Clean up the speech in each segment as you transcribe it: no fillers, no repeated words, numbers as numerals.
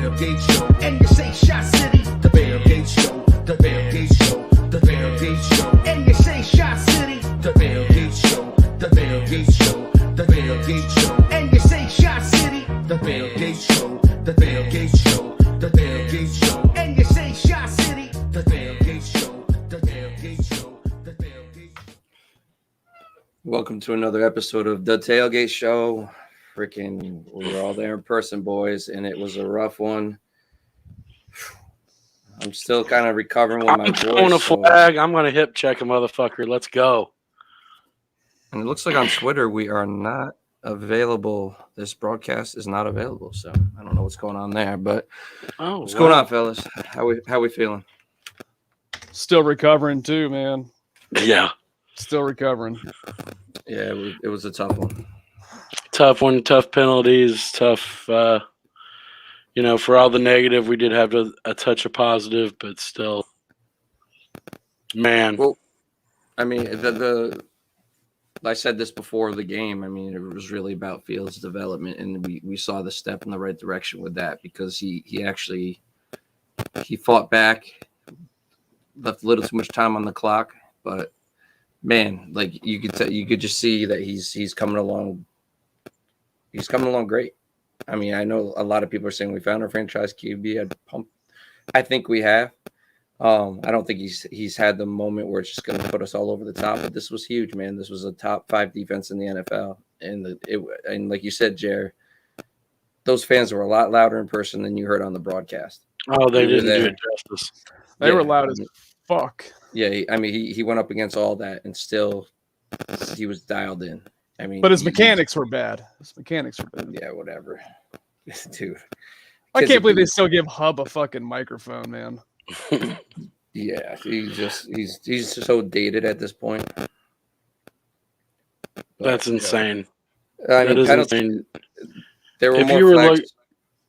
Tailgate Show. And you say Shot City. The Tailgate Show. The Tailgate Show. The Tailgate Show. And you say Shot City. The Tailgate Show. The Tailgate Show. The Tailgate Show. And you say Shot City. The Tailgate Show. The Tailgate Show. The Tailgate Show. And you say Shot City. The Tailgate Show. The Tailgate Show. The Tailgate Show. Welcome to another episode of The Tailgate Show. Freaking, we were all there in person, boys, and it was a rough one. I'm still kind of recovering with my voice. I'm throwing a flag. I'm going to hip check a motherfucker. Let's go. And it looks like on Twitter we are not available. This broadcast is not available, so I don't know what's going on there. But what's going on, fellas? How we feeling? Still recovering too, man. Yeah. Still recovering. Yeah, it was a tough one. Tough one, tough penalties, tough, for all the negative, we did have a touch of positive, but still, man. Well, I mean, I said this before the game. I mean, it was really about Fields' development, and we saw the step in the right direction with that because he fought back, left a little too much time on the clock, but man, like you could just see that he's coming along. He's coming along great. I mean, I know a lot of people are saying we found our franchise QB. I think we have. I don't think he's had the moment where it's just going to put us all over the top. But this was huge, man. This was a top 5 defense in the NFL, and like you said, Jer, those fans were a lot louder in person than you heard on the broadcast. Oh, they didn't do it justice. They were loud as fuck. Yeah, he went up against all that, and still he was dialed in. I mean, but his mechanics were bad. Yeah, whatever, dude. I can't believe they still give Hub a fucking microphone, man. Yeah, he's so dated at this point. But, that's insane. I mean, insane. There were if more you were flags.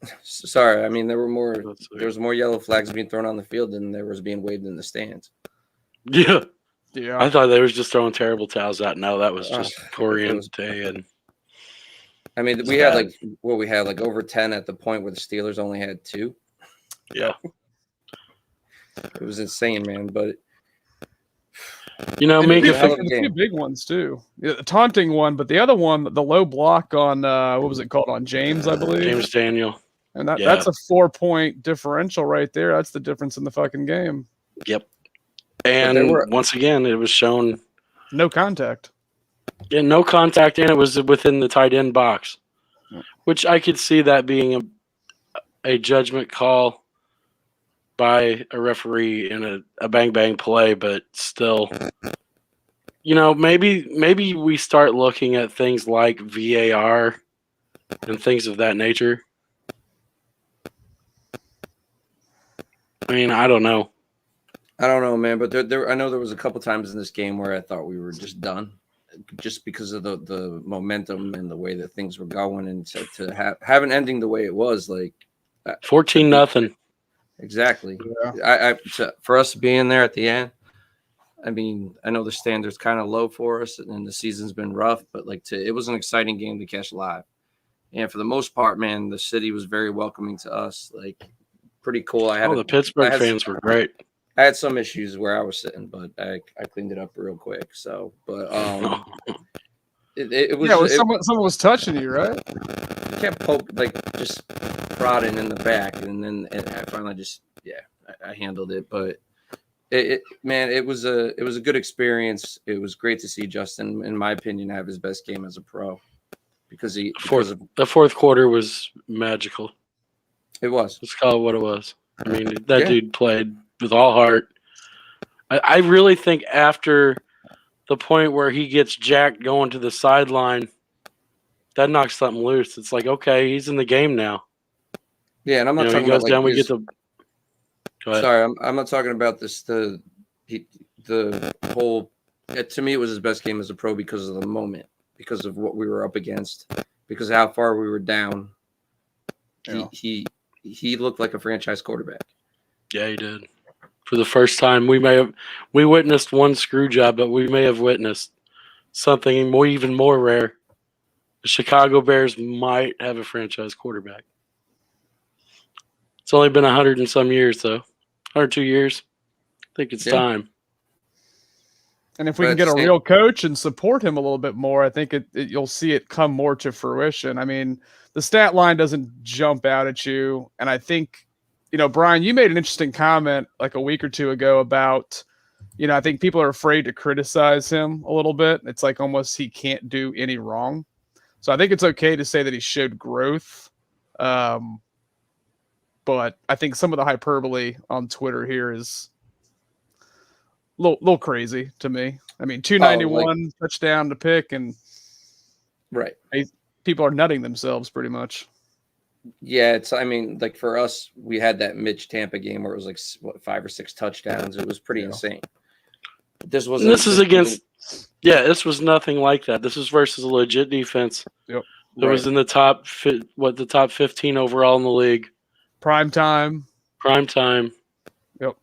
like, sorry, I mean there was more yellow flags being thrown on the field than there was being waved in the stands. Yeah. Yeah, I thought they was just throwing terrible towels out. No, that was just Corriente. And I mean, we had like over 10 at the point where the Steelers only had 2. Yeah, it was insane, man. But Minka the 2 big ones too. Yeah, the taunting one, but the other one, the low block on what was it called on James, I believe. James Daniel, and that's a 4-point differential right there. That's the difference in the fucking game. Yep. And once again, it was shown no contact. Yeah, no contact, and it was within the tight end box, which I could see that being a judgment call by a referee in a bang play, but still, maybe we start looking at things like VAR and things of that nature. I mean, I don't know. I don't know, man, but I know there was a couple times in this game where I thought we were just done, just because of the momentum and the way that things were going, and to have an ending the way it was, like 14-0. Exactly. Yeah. For us being there at the end, I mean, I know the standard's kind of low for us, and the season's been rough, but it was an exciting game to catch live, and for the most part, man, the city was very welcoming to us. Like, pretty cool. The Pittsburgh fans were great. I had some issues where I was sitting, but I cleaned it up real quick. So, but it was someone was touching you, right? I kept just prodding in the back, and I finally I handled it. But it was a good experience. It was great to see Justin, in my opinion, have his best game as a pro because the fourth quarter was magical. It was. Let's call it what it was. I mean, that dude played with all heart. I really think after the point where he gets jacked going to the sideline, that knocks something loose. It's like, okay, he's in the game now. Yeah, and I'm not talking he goes about down. We get the. Go ahead. Sorry, I'm not talking about this. The whole. To me, it was his best game as a pro because of the moment, because of what we were up against, because of how far we were down. Yeah. He looked like a franchise quarterback. Yeah, he did. For the first time, we witnessed one screw job, but we may have witnessed something even more rare. The Chicago Bears might have a franchise quarterback. It's only been 100 and some years, though. 102 years. I think it's Yeah. time. And if we But can at get the a same- real coach and support him a little bit more, I think you'll see it come more to fruition. I mean, the stat line doesn't jump out at you. And I think, Brian, you made an interesting comment like a week or two ago about, I think people are afraid to criticize him a little bit. It's like almost he can't do any wrong. So I think it's okay to say that he showed growth. But I think some of the hyperbole on Twitter here is little crazy to me. I mean, 291 touchdown to pick, and Right. people are nutting themselves pretty much. Yeah, like for us, we had that Mitch Tampa game where it was like 5 or 6 touchdowns. It was pretty insane. This was this was nothing like that. This was versus a legit defense. Yep. It was in the top 15 overall in the league. Prime time. Yep.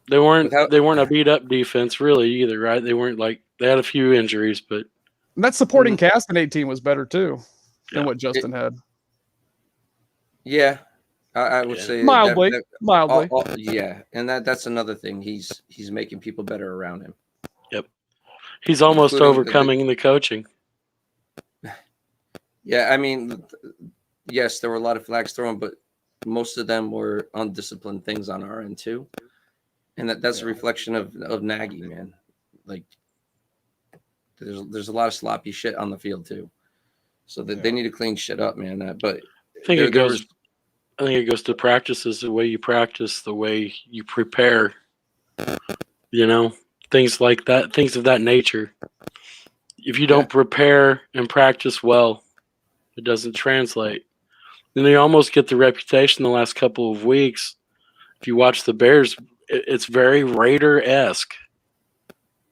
They weren't a beat up defense really either, right? They weren't they had a few injuries, but and that supporting cast in 18 was better too than what Justin had. Yeah, I would say mildly. Yeah, and that's another thing. He's making people better around him. Yep. He's almost overcoming the coaching. Yeah, I mean, yes, there were a lot of flags thrown, but most of them were undisciplined things on our end too, and that's a reflection of Nagy, man. Like, there's a lot of sloppy shit on the field too, so they need to clean shit up, man. But I think it goes to practices, the way you practice, the way you prepare. Things like that, things of that nature. If you don't prepare and practice well, it doesn't translate. And they almost get the reputation the last couple of weeks. If you watch the Bears, it's very Raider-esque.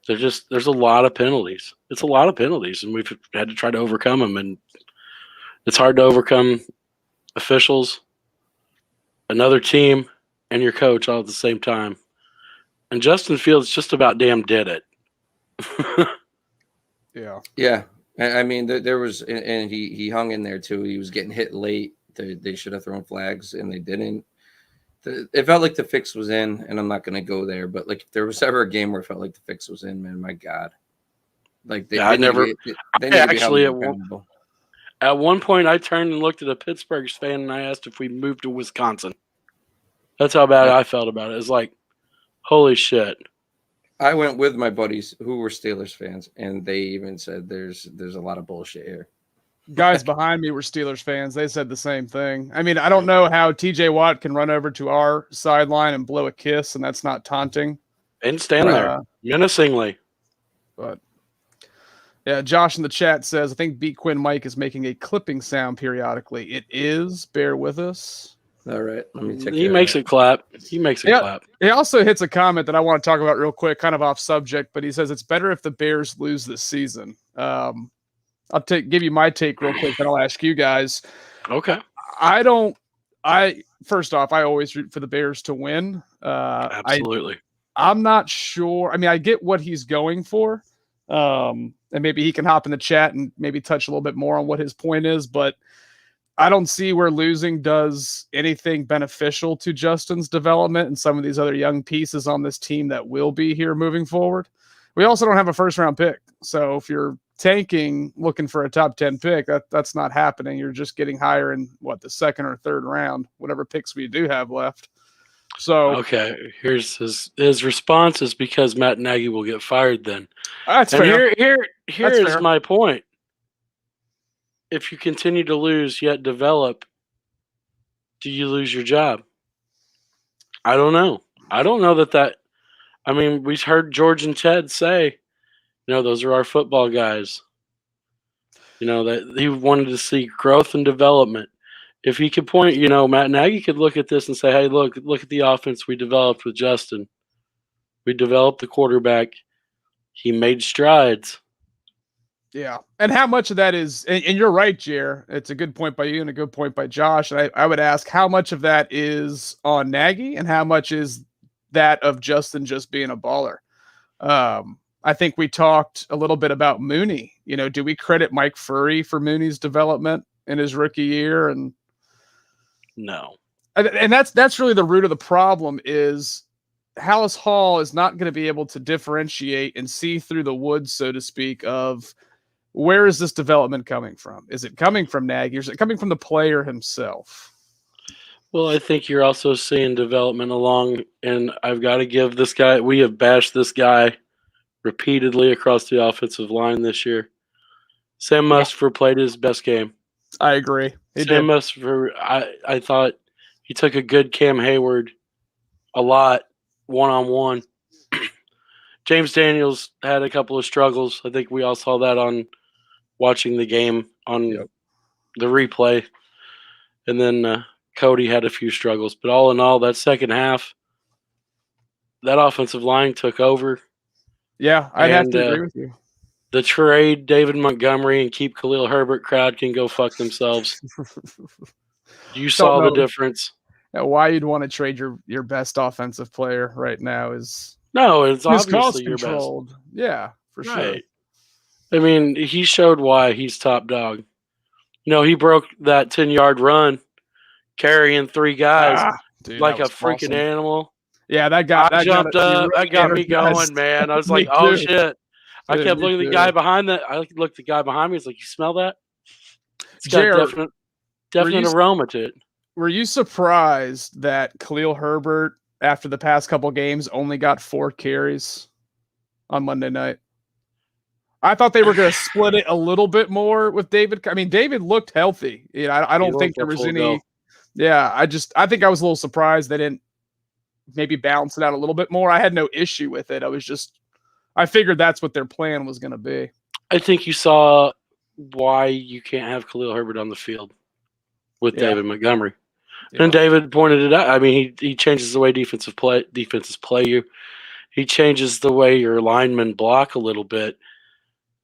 There's a lot of penalties. It's a lot of penalties, and we've had to try to overcome them. And it's hard to overcome officials, another team, and your coach all at the same time. And Justin Fields just about damn did it. Yeah. Yeah. I mean, there was, and he hung in there too. He was getting hit late. They should have thrown flags, and they didn't. It felt like the fix was in, and I'm not going to go there, but like if there was ever a game where it felt like the fix was in, man, my God. Like at one point I turned and looked at a Pittsburgh fan and I asked if we moved to Wisconsin. That's how bad I felt about it. It's like, holy shit. I went with my buddies who were Steelers fans, and they even said there's a lot of bullshit here. Guys behind me were Steelers fans. They said the same thing. I mean, I don't know how TJ Watt can run over to our sideline and blow a kiss, and that's not taunting. And stand there menacingly. But yeah, Josh in the chat says, I think B. Quinn Mike is making a clipping sound periodically. It is. Bear with us. All right. Let me take He makes it clap. Clap. He also hits a comment that I want to talk about real quick, kind of off subject, but he says it's better if the Bears lose this season. I'll give you my take real quick, then I'll ask you guys. Okay. First off, I always root for the Bears to win. Absolutely. I'm not sure. I mean, I get what he's going for. And maybe he can hop in the chat and maybe touch a little bit more on what his point is, but I don't see where losing does anything beneficial to Justin's development and some of these other young pieces on this team that will be here moving forward. We also don't have a first-round pick. So if you're tanking, looking for a top 10 pick, that's not happening. You're just getting higher in, the second or third round, whatever picks we do have left. So okay, here's his response is because Matt Nagy will get fired then. That's fair. Here is my point. If you continue to lose yet develop, do you lose your job? I don't know. I don't know that. I mean, we've heard George and Ted say, those are our football guys. That he wanted to see growth and development. If he could point, Matt Nagy could look at this and say, hey, look at the offense we developed with Justin. We developed the quarterback. He made strides. Yeah. And how much of that is, and you're right, Jer, it's a good point by you and a good point by Josh. And I would ask how much of that is on Nagy and how much is that of Justin just being a baller. I think we talked a little bit about Mooney. Do we credit Mike Furry for Mooney's development in his rookie year? And no. And that's really the root of the problem is Hallis Hall is not going to be able to differentiate and see through the woods, so to speak, of where is this development coming from? Is it coming from Nagy or is it coming from the player himself? Well, I think you're also seeing development along, and I've got to give this guy, we have bashed this guy repeatedly across the offensive line this year. Sam Musfer played his best game. I agree. Sam Musfer, I thought he took a good Cam Hayward a lot one-on-one. James Daniels had a couple of struggles. I think we all saw that on watching the game on the replay. And then Cody had a few struggles. But all in all, that second half, that offensive line took over. Yeah, I'd have to agree with you. The trade, David Montgomery and keep Khalil Herbert crowd can go fuck themselves. You saw the difference. Why you'd want to trade your best offensive player right now is it's obviously your best. Yeah, for sure. I mean, he showed why he's top dog. He broke that 10-yard run, carrying 3 guys like a freaking animal. Yeah, that jumped up. That got me going, man. I was like, oh shit. I kept looking at the guy behind that. I looked at the guy behind me. It's like, you smell that? It's got definite aroma to it. Were you surprised that Khalil Herbert, after the past couple games, only got 4 carries on Monday night? I thought they were going to split it a little bit more with David. I mean, David looked healthy. I don't think there was any. Go. Yeah, I think I was a little surprised they didn't maybe balance it out a little bit more. I had no issue with it. I figured that's what their plan was going to be. I think you saw why you can't have Khalil Herbert on the field with David Montgomery. Yeah. And David pointed it out. I mean, he changes the way defenses play you. He changes the way your linemen block a little bit.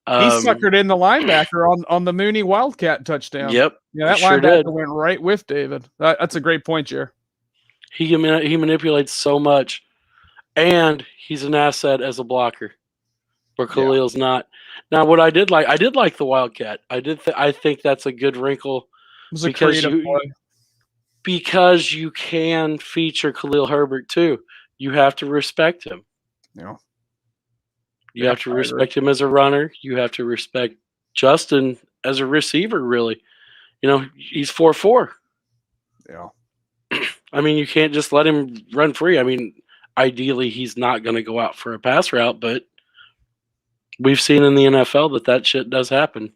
He suckered in the linebacker on the Mooney Wildcat touchdown. Yep. Yeah, that linebacker went right with David. That's a great point, Jer. He manipulates so much, and he's an asset as a blocker, where Khalil's not. Now, what I did like the Wildcat. I think that's a good wrinkle. It was a creative play. Because you can feature Khalil Herbert too. You have to respect him. Yeah. You have to respect him as a runner. You have to respect Justin as a receiver, really. He's 4'4". Yeah. I mean, you can't just let him run free. I mean, ideally, he's not going to go out for a pass route, but we've seen in the NFL that shit does happen.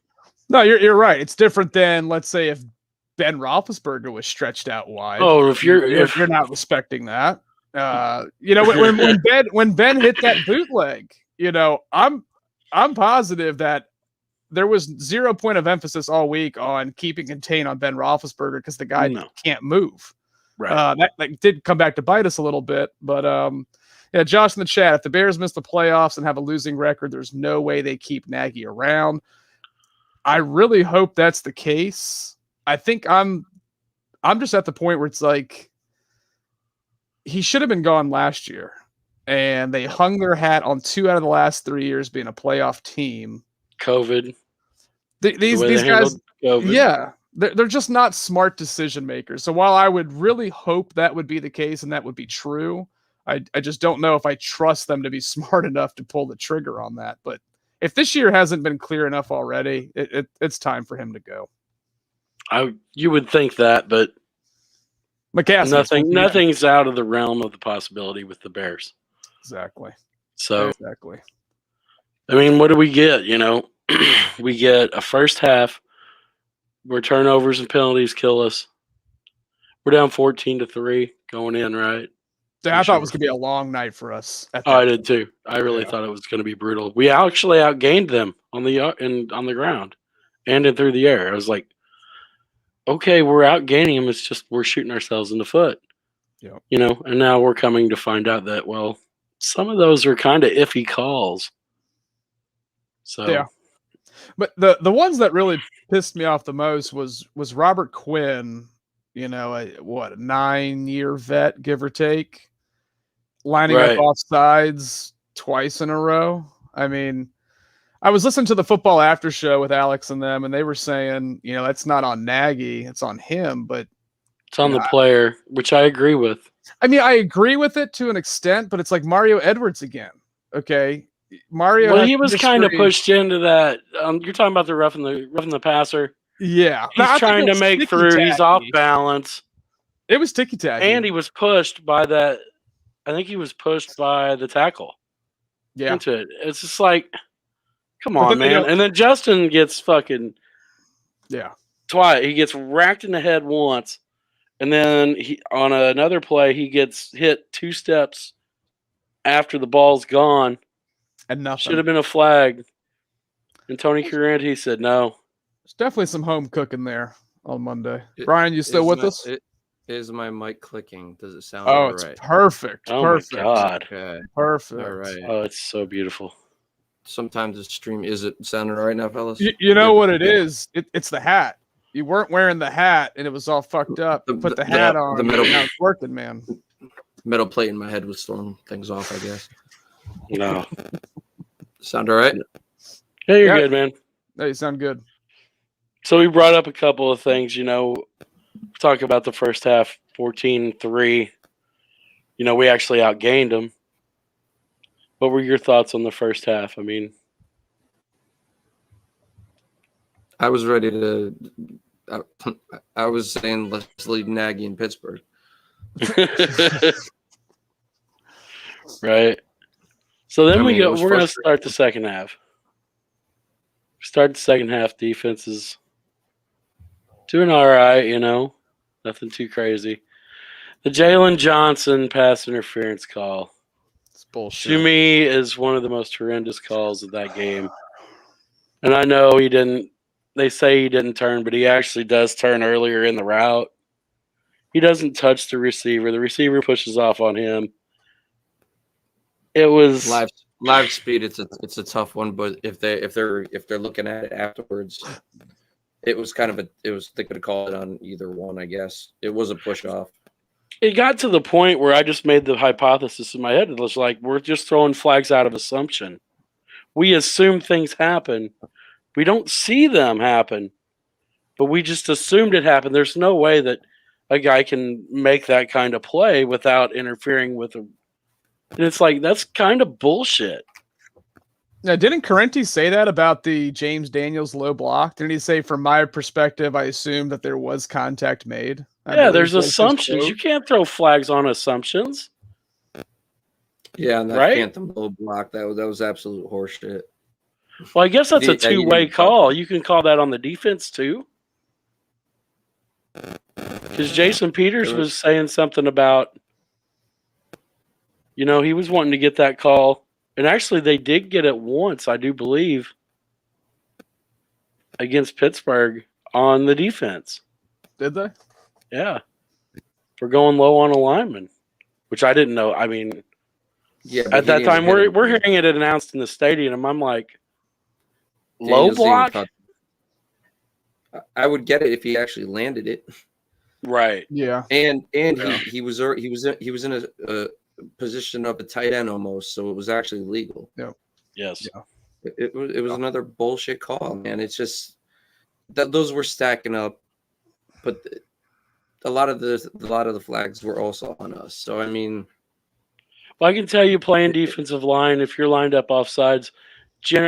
No, you're right. It's different than, let's say, if Ben Roethlisberger was stretched out wide. Oh, if you're not respecting that, when Ben hit that bootleg, I'm positive that there was 0 point of emphasis all week on keeping contained on Ben Roethlisberger because the guy can't move. Right. That did come back to bite us a little bit, but Josh in the chat, if the Bears miss the playoffs and have a losing record, there's no way they keep Nagy around. I really hope that's the case. I think I'm just at the point where it's like he should have been gone last year, and they hung their hat on 2 out of the last 3 years being a playoff team. COVID. These guys, COVID. They're just not smart decision makers. So while I would really hope that would be the case and that would be true, I just don't know if I trust them to be smart enough to pull the trigger on that. But if this year hasn't been clear enough already, it's time for him to go. You would think that, but nothing's out of the realm of the possibility with the Bears. Exactly. So exactly. I mean, what do we get? We get a first half where turnovers and penalties kill us. We're down 14-3 going in, right? Yeah, I thought it was going to be a long night for us. I did too. I really thought it was going to be brutal. We actually outgained them on the ground and through the air. I was like, okay, we're outgaining them. It's just we're shooting ourselves in the foot. Yeah. And now we're coming to find out that, well, some of those are kind of iffy calls. So yeah. But the ones that really pissed me off the most was Robert Quinn, a 9-year vet, give or take, lining up off sides twice in a row. I mean, I was listening to the football after show with Alex and them, and they were saying, that's not on Nagy, it's on him. But It's on Yeah. the player, which I agree with. I mean, I agree with it to an extent, but it's like Mario Edwards again. Okay, Mario. Well, has he was history- kind of pushed into that. You're talking about the roughing the passer. Yeah, He's I think trying it to was make through. He's ticky-tacky. off balance, It was ticky tacky, and he was pushed by that. I think he was pushed by the tackle yeah. into it. It's just like, come But on, then they man. go- And then Justin gets fucking Yeah, twice. He gets racked in the head once, and then on another play he gets hit 2 steps after the ball's gone. and nothing. Should have been a flag. And Tony Carranti said no. There's definitely some home cooking there on Monday. It- Brian, you still with us? Is my mic clicking? Does it sound Oh, all it's right? perfect. Oh Perfect. my god. Okay. Perfect. All right. Oh, it's so beautiful. Sometimes the stream is it sounding all right now, fellas? You know Good. what it is? It's the hat. You weren't wearing the hat, and it was all fucked up. You put the hat on. the middle- now it's working, man. Metal plate in my head was throwing things off, I guess. No. Sound all right? Yeah, you're Yeah. good, man. Hey, you sound good. So we brought up a couple of things, talk about the first half, 14-3. We actually outgained them. What were your thoughts on the first half? I mean, I was ready to. I was saying let's leave Nagy in Pittsburgh. right. So then I mean, it was we're going to frustrating. start the second half. Start the second half. Defense is doing all right, nothing too crazy. The Jalen Johnson pass interference call, It's bullshit. to me, is one of the most horrendous calls of that game. And I know he didn't. They say he didn't turn, but he actually does turn earlier in the route. He doesn't touch the receiver. The receiver pushes off on him. It was Live speed. It's a tough one, but if they're looking at it afterwards, it was they could have called it on either one. I guess it was a push off. It got to the point where I just made the hypothesis in my head. It was like, we're just throwing flags out of assumption. We assume things happen. We don't see them happen, but we just assumed it happened. There's no way that a guy can make that kind of play without interfering with him. And it's like, that's kind of bullshit. Now, didn't Carenti say that about the James Daniels low block? Didn't he say, from my perspective, I assume that there was contact made? Yeah, there's assumptions. You can't throw flags on assumptions. Yeah, and that Right? Phantom low block that was absolute horseshit. Well, I guess that's a Yeah, you two-way didn't- call. You can call that on the defense too. Because Jason Peters was saying something about, he was wanting to get that call. And actually, they did get it once, I do believe, against Pittsburgh on the defense. Did they? Yeah. For going low on a lineman, which I didn't know. I mean, Yeah, but at he that didn't time, hit him. we're hearing it announced in the stadium, and I'm like, low Daniels didn't block? touch it. I would get it if he actually landed it, Right. Yeah. and Yeah. he was in a position of a tight end almost, so it was actually legal. Yes. Yeah. It was another bullshit call, man. It's just that those were stacking up, but a lot of the flags were also on us. So I mean, Well, I can tell you, playing defensive line, if you're lined up offsides,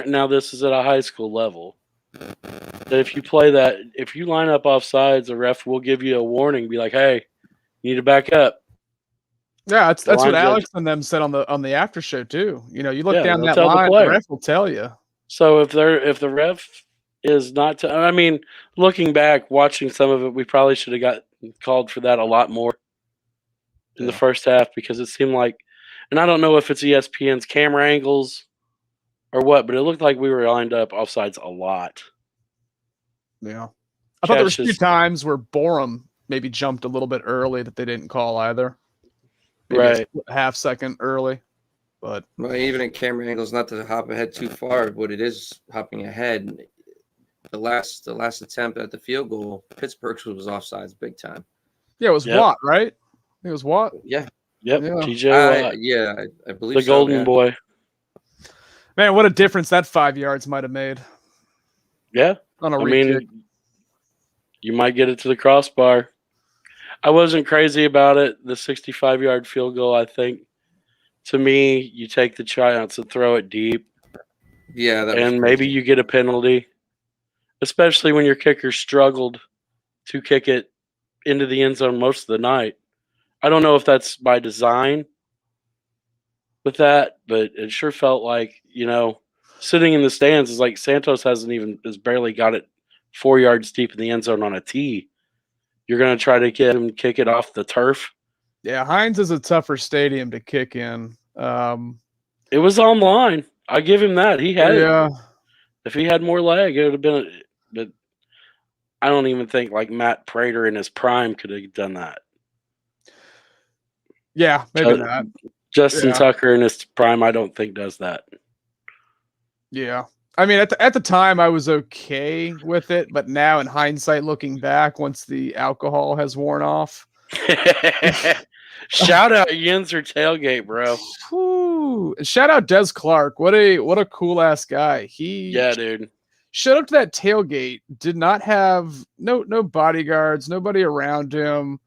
now this is at a high school level. That if you play that, if you line up offsides, the ref will give you a warning, be like, "Hey, you need to back up." Yeah, that's line what judge- Alex and them said on the after show too. You look Yeah, down they'll that tell the line, the player. ref will tell you. So if the ref is not, I mean, looking back, watching some of it, we probably should have got called for that a lot more in the first half, because it seemed like, and I don't know if it's ESPN's camera angles or what, but it looked like we were lined up offsides a lot. Yeah. I thought there was a few Catches. times where Borum maybe jumped a little bit early that they didn't call either. Maybe Right. a half second early. But well, even in camera angles, not to hop ahead too far, but it is hopping ahead. The last attempt at the field goal, Pittsburgh was offsides big time. yeah, it was Yep. Watt, right? It was Watt. Yeah, Yep, Yeah. TJ Watt, I believe the so, golden yeah. boy. Man, what a difference that 5 yards might have made Yeah, on a I re kick. mean, you might get it to the crossbar. I wasn't crazy about it. The 65-yard field goal, I think, to me, you take the chance and throw it deep, Yeah, that was and maybe crazy. you get a penalty, especially when your kicker struggled to kick it into the end zone most of the night. I don't know if that's by design with that, but it sure felt like, sitting in the stands is like Santos has barely got it 4 yards deep in the end zone on a tee. You're going to try to get him kick it off the turf. Yeah, Heinz is a tougher stadium to kick in. It was online. I give him that. He had it. Yeah, If he had more leg, it would have been. But I don't even think like Matt Prater in his prime could have done that. yeah, maybe not. Justin Yeah. Tucker in his prime, I don't think does that. Yeah. I mean, at the time, I was okay with it, but now in hindsight, looking back, once the alcohol has worn off. Shout out Yenser tailgate, bro. Whew. Shout out Des Clark. What a cool ass guy. He Dude. showed up to that tailgate, did not have no bodyguards, nobody around him.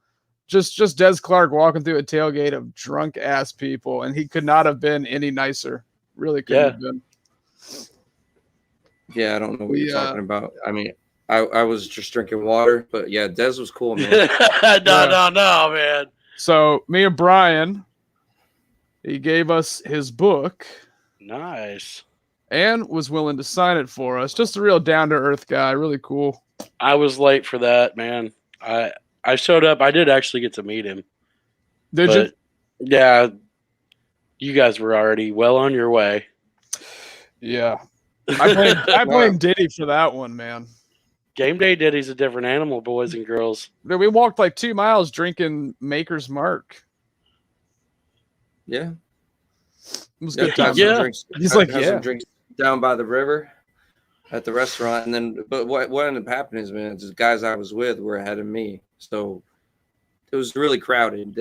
Just Des Clark walking through a tailgate of drunk ass people, and he could not have been any nicer. Really couldn't have been. Yeah, I don't know what you're talking about. I mean, I was just drinking water, but yeah, Dez was cool, man. No, man. So me and Brian, he gave us his book. Nice. And was willing to sign it for us. Just a real down-to-earth guy. Really cool. I was late for that, man. I showed up. I did actually get to meet him. Did you? Yeah. You guys were already well on your way. Yeah. I blame Diddy for that one, man. Game day Diddy's a different animal, boys and girls. We walked like 2 miles drinking Maker's Mark. Yeah. It was good Have time. some drinks, He's like, have yeah. some drinks down by the river at the restaurant, and then but what ended up happening is, man, the guys I was with were ahead of me, so it was really crowded.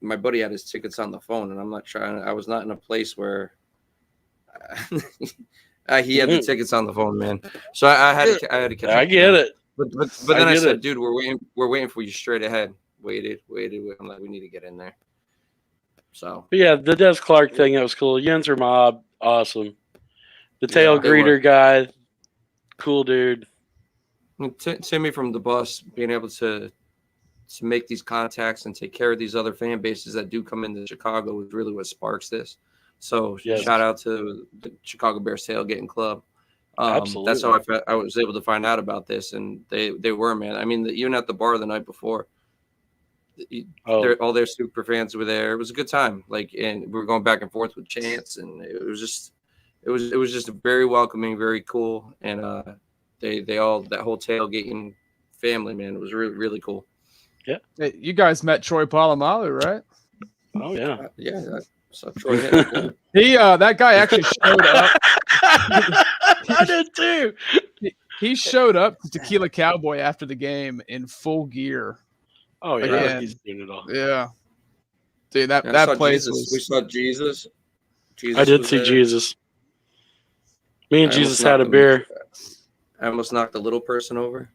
My buddy had his tickets on the phone, and I was not in a place where he had the tickets on the phone, man. So I had to catch up. I get it. But then I said, dude, we're waiting for you straight ahead. Waited. I'm like, we need to get in there. So But yeah, the Des Clark thing, that was cool. Yenser Mob, awesome. The tail they greeter were. guy, cool dude. Timmy from the bus being able to make these contacts and take care of these other fan bases that do come into Chicago is really what sparks this. So shout out to the Chicago Bears Tailgating Club. Absolutely. That's how I was able to find out about this, and they were, man. I mean, even at the bar the night before, all their super fans were there. It was a good time. And we were going back and forth with chants, and it was just very welcoming, very cool, and they all, that whole tailgating family, man, it was really, really cool. Yeah. Hey, you guys met Troy Polamalu, right? Oh yeah. Yeah. So Troy hit He that guy actually showed up. I did too. He showed up to Tequila Cowboy after the game in full gear. Oh yeah, Again. he's doing it all. Yeah. Dude, that place was... We saw Jesus. I did see Jesus. Me and Jesus had a beer. I almost knocked the little person over.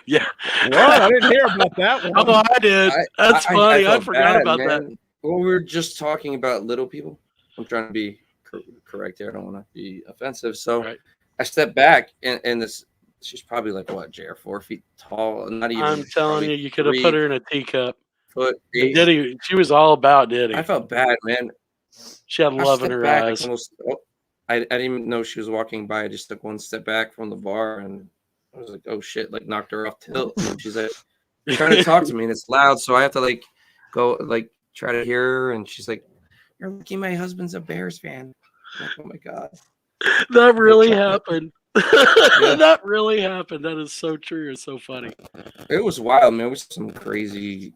Yeah. What? I didn't hear about that one. Oh, I did. That's funny. I forgot about that. Well, we were just talking about little people. I'm trying to be correct here. I don't want to be offensive. So I stepped back, and this, she's probably like, what, J.R., 4 feet tall? Not even. I'm telling you could have put her in a teacup. Diddy, she was all about Diddy. I felt bad, man. She had love in her eyes. I didn't even know she was walking by. I just took one step back from the bar, and I was like, oh, shit, like knocked her off tilt. And she's like trying to talk to me, and it's loud, so I have to go try to hear her, and she's like, you're lucky my husband's a Bears fan. I'm like, oh, my God. That really happened. That really happened. That is so true. It's so funny. It was wild, man. We saw some crazy.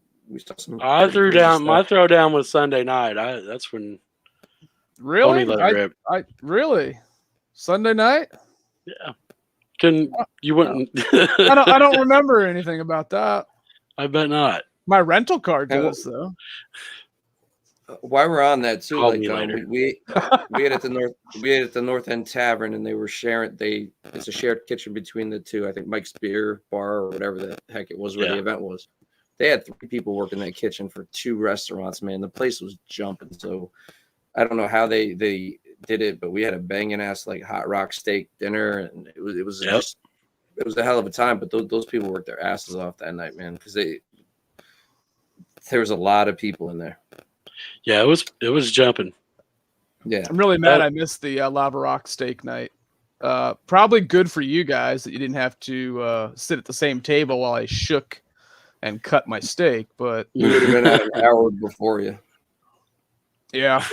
I threw down. My throwdown was Sunday night. That's when. Really? Tony let it rip. Really? Sunday night? Yeah. You wouldn't? I don't remember anything about that. I bet not. My rental car does, though. While we're on that too, Call like me later. we ate at the North End Tavern, and they were sharing. It's a shared kitchen between the two. I think Mike's Beer Bar or whatever the heck it was where the event was. They had 3 people working that kitchen for 2 restaurants. Man, the place was jumping. So I don't know how they did it, but we had a banging ass like hot rock steak dinner, and it was a hell of a time. But those people worked their asses off that night, man, because there was a lot of people in there. Yeah, it was jumping. Yeah, I'm really mad I missed the Lava Rock steak night. Probably good for you guys that you didn't have to sit at the same table while I shook and cut my steak, but we would have been out an hour before you. yeah.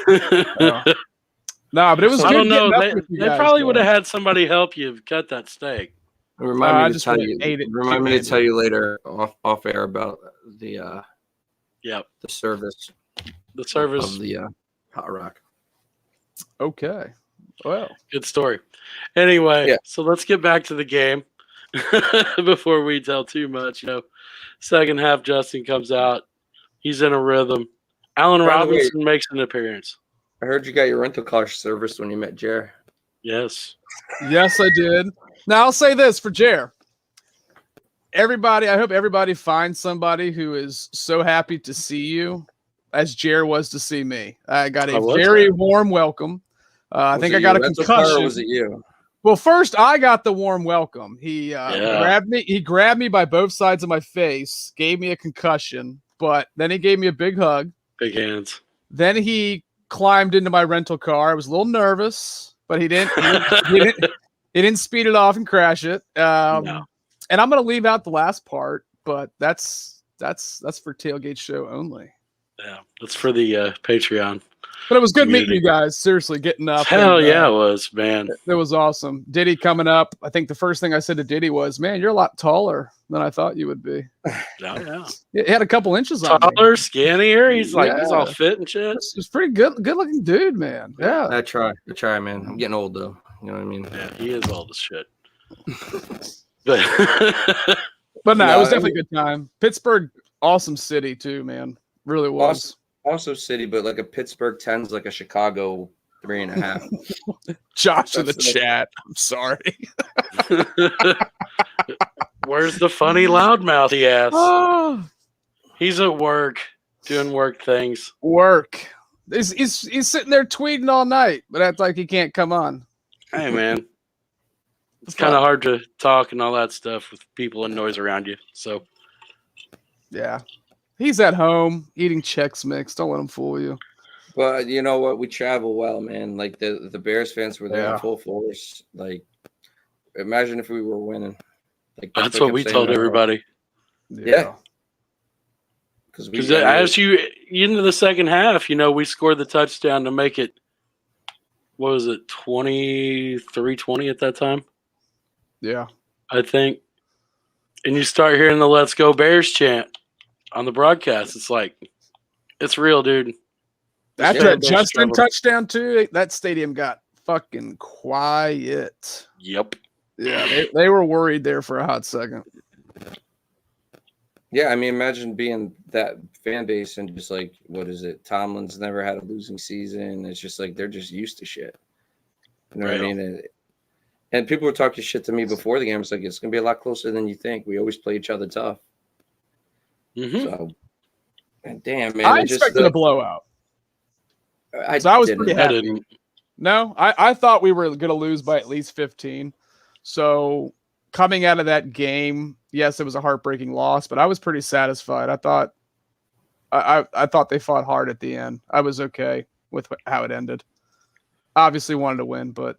No, but it was. I good don't know. getting up with you They guys, probably though. would have had somebody help you cut that steak. Remind me to just tell went you. and ate it Remind me to two-handed. tell you later off air about the the service The service. of the hot rock. Okay. Well, Good story. Anyway, Yeah. so let's get back to the game before we tell too much. Second half, Justin comes out. He's in a rhythm. Allen By the way- Robinson makes an appearance. I heard you got your rental car service when you met Jer. Yes. yes, I did. Now I'll say this for Jer. Everybody, I hope everybody finds somebody who is so happy to see you as Jer was to see me. I got a How was very that? warm welcome. I Was think it I got your a rental car concussion. or was it you? Well, first I got the warm welcome. He grabbed me. He grabbed me by both sides of my face, gave me a concussion, but then he gave me a big hug. Big hands. Then he climbed into my rental car. I was a little nervous, but he didn't. He didn't speed it off and crash it. No. And I'm gonna leave out the last part, but that's for tailgate show only. Yeah. That's for the Patreon. But it was good meeting Community. you guys. Seriously, getting up. Hell and, yeah, it was, man. It was awesome. Diddy coming up. I think the first thing I said to Diddy was, "Man, you're a lot taller than I thought you would be." Oh, yeah. He had a couple inches on me. Taller, skinnier. He's like, he's all Yeah. fit and shit. He's pretty good looking dude, man. Yeah. I try, man. I'm getting old though. You know what I mean? Yeah, he is old as shit. But But no, No, it was I definitely a good time. Pittsburgh, awesome city too, man. Really was. Also city, but like a Pittsburgh 10's like a Chicago 3.5. Josh in the That's- chat. I'm sorry. where's the funny loudmouth? He asks. Oh, He's at work doing work things. work. He's sitting there tweeting all night, but acts like he can't come on. Hey, man. It's kind of hard to talk and all that stuff with people and noise around you. So, Yeah. He's at home eating Chex Mix. Don't let him fool you. But you know what? We travel well, man. Like the Bears fans were there Yeah. in full force. Like, imagine if we were winning. Like that's what we told everybody. Yeah. Because Because as you into the second half, we scored the touchdown to make it, what was it, 23-20 at that time, Yeah. I think. And you start hearing the Let's Go Bears chant on the broadcast. It's like, it's real, dude. After Yeah, that Bears Justin struggled. touchdown too, that stadium got fucking quiet. Yep. Yeah, they were worried there for a hot second. Yeah, I mean, imagine being that fan base and just like, what is it? Tomlin's never had a losing season. It's just like they're just used to shit. You know what I Right. mean? And people were talking shit to me before the game. It's like, it's going to be a lot closer than you think. We always play each other tough. Mm-hmm. So, and damn, man. I it just, expected a blowout. So I was pretty didn't. I happy. didn't. No, I thought we were going to lose by at least 15. So coming out of that game, yes, it was a heartbreaking loss, but I was pretty satisfied. I thought they fought hard at the end. I was okay with how it ended. Obviously wanted to win, but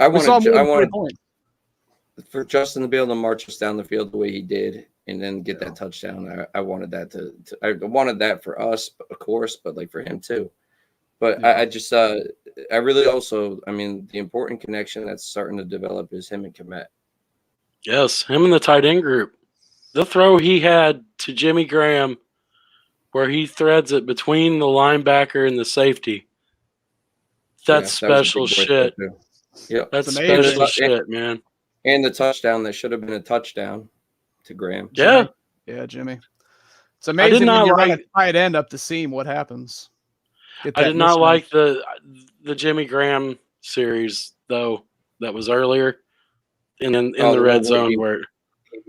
I we saw more than 20 wanted points. for Justin to be able to march us down the field the way he did and then get that touchdown. I wanted that I wanted that for us, of course, but like for him too. But Yeah. I just I really also, I mean, the important connection that's starting to develop is him and Komet. Yes, him and the tight end group. The throw he had to Jimmy Graham where he threads it between the linebacker and the safety. That's Yeah, that was a special big break shit. there, too. Yep. That's It's amazing. special shit, man. And the touchdown that should have been a touchdown to Graham. Yeah. Yeah, Jimmy. It's amazing not when you run like- a tight end up the seam, what happens. Get I that did not mismatch. like the Jimmy Graham series though. That was earlier in the red one zone he where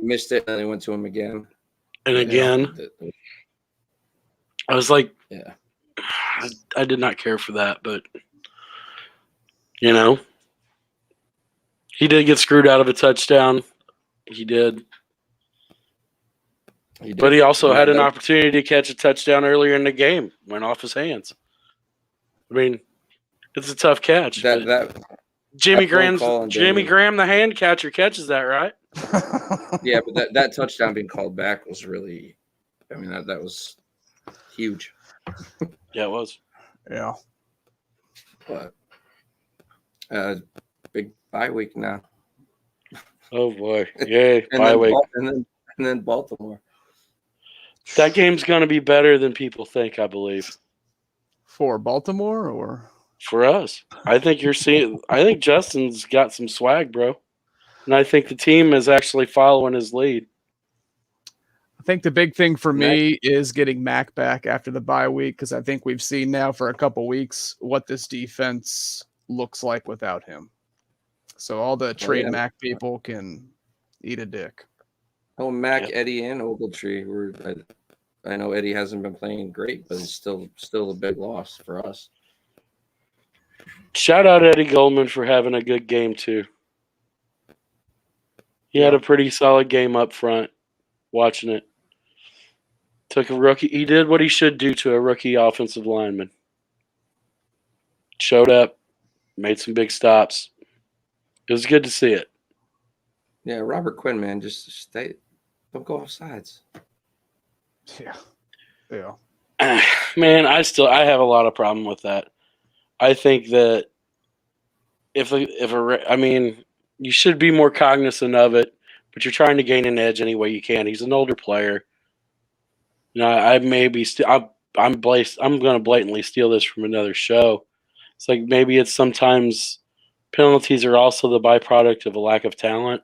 missed it and they went to him again. and Yeah. again I was like, Yeah. I did not care for that, but you know, he did get screwed out of a touchdown. He did. But he also had an opportunity to catch a touchdown earlier in the game. Went off his hands. I mean, it's a tough catch. That Jimmy phone call on Jimmy Danny. Graham, the hand catcher, catches that, right? Yeah, but that touchdown being called back was really, I mean, that was huge. Yeah, it was. Yeah. But big bye week now. Oh boy, yay! And bye then week. and then Baltimore. That game's going to be better than people think, I believe. For Baltimore or For us, I think I think Justin's got some swag, bro, and I think the team is actually following his lead. I think the big thing for me is getting Mac back after the bye week because I think we've seen now for a couple weeks what this defense looks like without him. So all the trade Mac people can eat a dick. Oh, Mac, Eddie, and Ogletree. I know Eddie hasn't been playing great, but it's still a big loss for us. Shout out Eddie Goldman for having a good game too. He had a pretty solid game up front. Watching it, took a rookie. He did what he should do to a rookie offensive lineman. Showed up, made some big stops. It was good to see it. Yeah, Robert Quinn, man, just stay. Don't go off sides. Yeah. Man, I have a lot of problem with that. I think that I mean, you should be more cognizant of it, but you're trying to gain an edge any way you can. He's an older player. You know, I maybe I'm going to blatantly steal this from another show. It's like maybe it's sometimes penalties are also the byproduct of a lack of talent.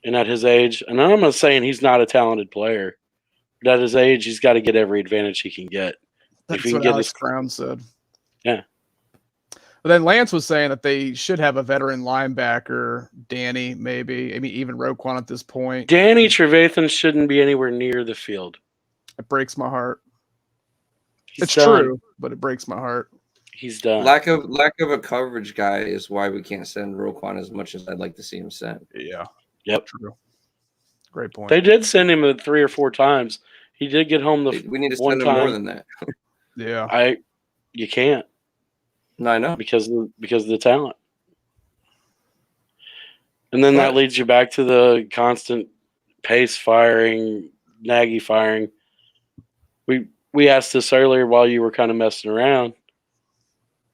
And at his age, and I'm not saying he's not a talented player, but at his age, he's got to get every advantage he can get. That's if he can what get Alex Brown said. Yeah. But then Lance was saying that they should have a veteran linebacker, Danny, maybe even Roquan at this point. Danny Trevathan shouldn't be anywhere near the field. It breaks my heart. It's true, but it breaks my heart. He's done. Lack of a coverage guy is why we can't send Roquan as much as I'd like to see him sent. Yeah. Yep. True. Great point. They did send him 3 or 4 times. He did get home We need to one send him time. more than that. Yeah. You can't. No, I know. Because of the talent. And then that leads you back to the constant Pace firing, Nagy firing. We asked this earlier while you were kind of messing around.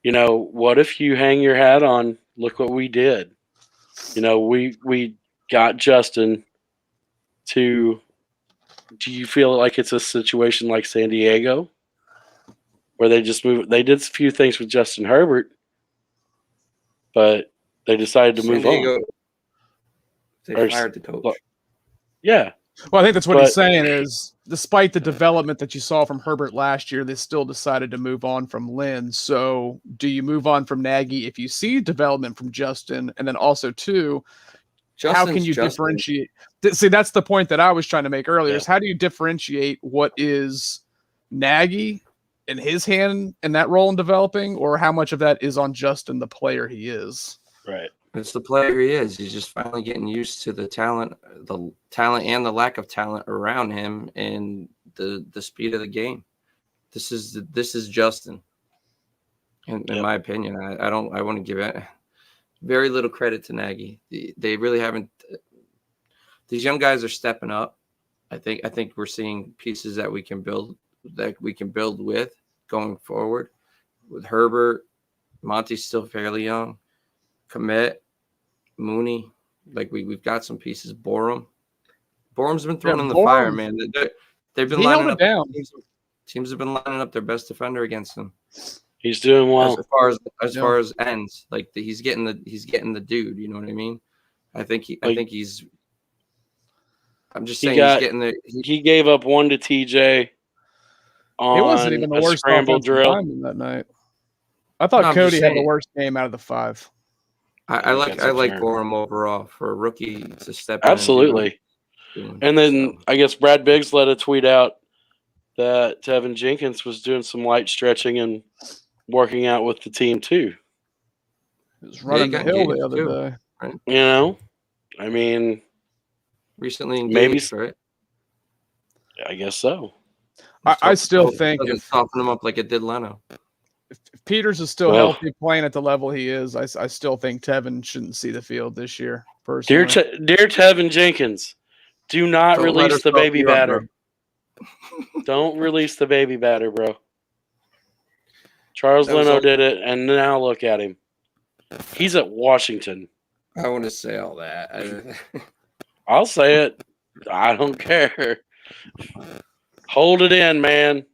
You know, what if you hang your hat on, look what we did? You know, we got Justin to – do you feel like it's a situation like San Diego where they just moved – they did a few things with Justin Herbert, but they decided to move on. They fired the coach. Yeah. Well, I think that's what he's saying is despite the development that you saw from Herbert last year, they still decided to move on from Lynn. So do you move on from Nagy if you see development from Justin? And then also, too, how can you differentiate? See, that's the point that I was trying to make earlier is how do you differentiate what is Nagy and his hand in that role in developing or how much of that is on Justin, the player he is? Right. It's the player he is. He's just finally getting used to the talent and the lack of talent around him and the speed of the game. This is Justin. In my opinion, I want to give it very little credit to Nagy. They really haven't. These young guys are stepping up. I think we're seeing pieces that we can build with going forward. With Herbert, Monty's still fairly young. Komet, Mooney, like we've got some pieces. Borum's been thrown in the fire, man. They've been lining up down. Teams have been lining up their best defender against him. He's doing well as far as ends. Like he's getting the dude. You know what I mean? I think he's. I'm just saying he's getting the. He gave up one to TJ. on It wasn't even the a worst scramble offensive drill. lineman that night. I thought No, I'm Cody just had the saying. worst game out of the 5. I like That's fair. Gorham overall for a rookie to step in. Absolutely. And then I guess Brad Biggs let a tweet out that Tevin Jenkins was doing some light stretching and working out with the team too. He was running the hill the other day. Right? You know, I mean, Recently maybe, engaged, right? I guess so. I still think doesn't soften him up like it did Leno. If Peters is still Well, healthy, playing at the level he is, I still think Tevin shouldn't see the field this year. Personally, Dear Tevin Jenkins, do not Don't let release her the baby soften you up, batter. Don't release the baby batter, bro. Charles That was Leno all- did it, and now look at him. He's at Washington. I want to say all that. I'll say it. I don't care. Hold it in, man.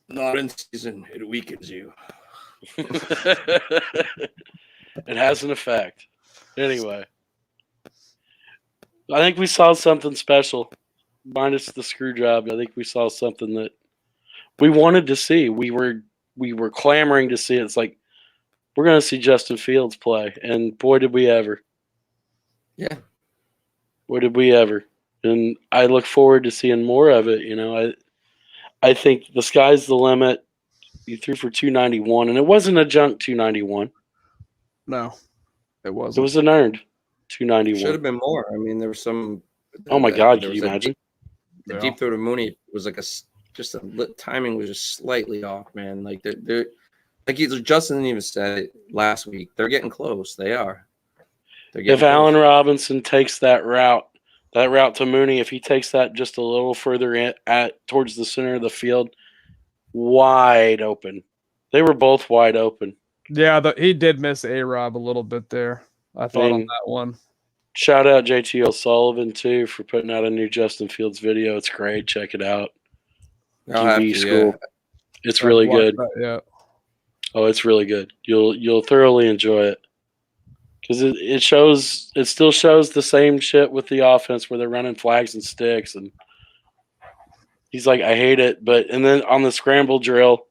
Not in season. It weakens you. It has an effect. Anyway, I think we saw something special. Minus the screw job, I think we saw something that we wanted to see. We were clamoring to see it. It's like we're going to see Justin Fields play, and boy, did we ever! Yeah. Boy, did we ever! And I look forward to seeing more of it. You know, I think the sky's the limit. He threw for 291, and it wasn't a junk 291. no, it It wasn't. was an earned 291. Should have been more. I mean, there was some. Oh my God! Can you imagine? The deep throw to Mooney was like timing was just slightly off, man. Like they're like Justin even said it last week. They're getting close. They are. If Allen Robinson takes that route to Mooney, if he takes that just a little further towards the center of the field, wide open. They were both wide open. Yeah, he did miss A-Rob a little bit there. I thought on mean, that one. Shout out JT O'Sullivan too for putting out a new Justin Fields video. It's great. Check it out. QB school. Yeah. It's really good. Yeah. Oh, it's really good. You'll thoroughly enjoy it. Because it still shows the same shit with the offense where they're running flags and sticks, and he's like, I hate it. And then on the scramble drill,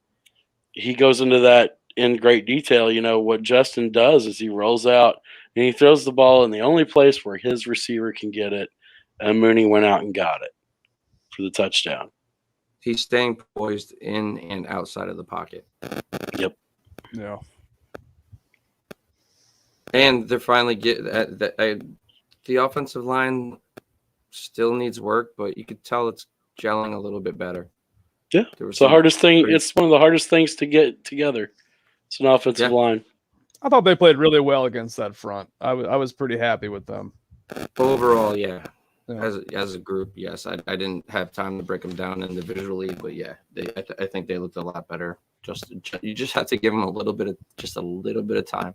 he goes into that in great detail. You know, what Justin does is he rolls out and he throws the ball in the only place where his receiver can get it, and Mooney went out and got it for the touchdown. He's staying poised in and outside of the pocket. Yep. Yeah. And they're finally the offensive line still needs work, but you could tell it's gelling a little bit better. Yeah, it's the hardest thing. It's one of the hardest things to get together. It's an offensive line. I thought they played really well against that front. I was pretty happy with them. Overall, yeah. As a group, yes. I didn't have time to break them down individually, but yeah, I think they looked a lot better. You just have to give them a little bit of time.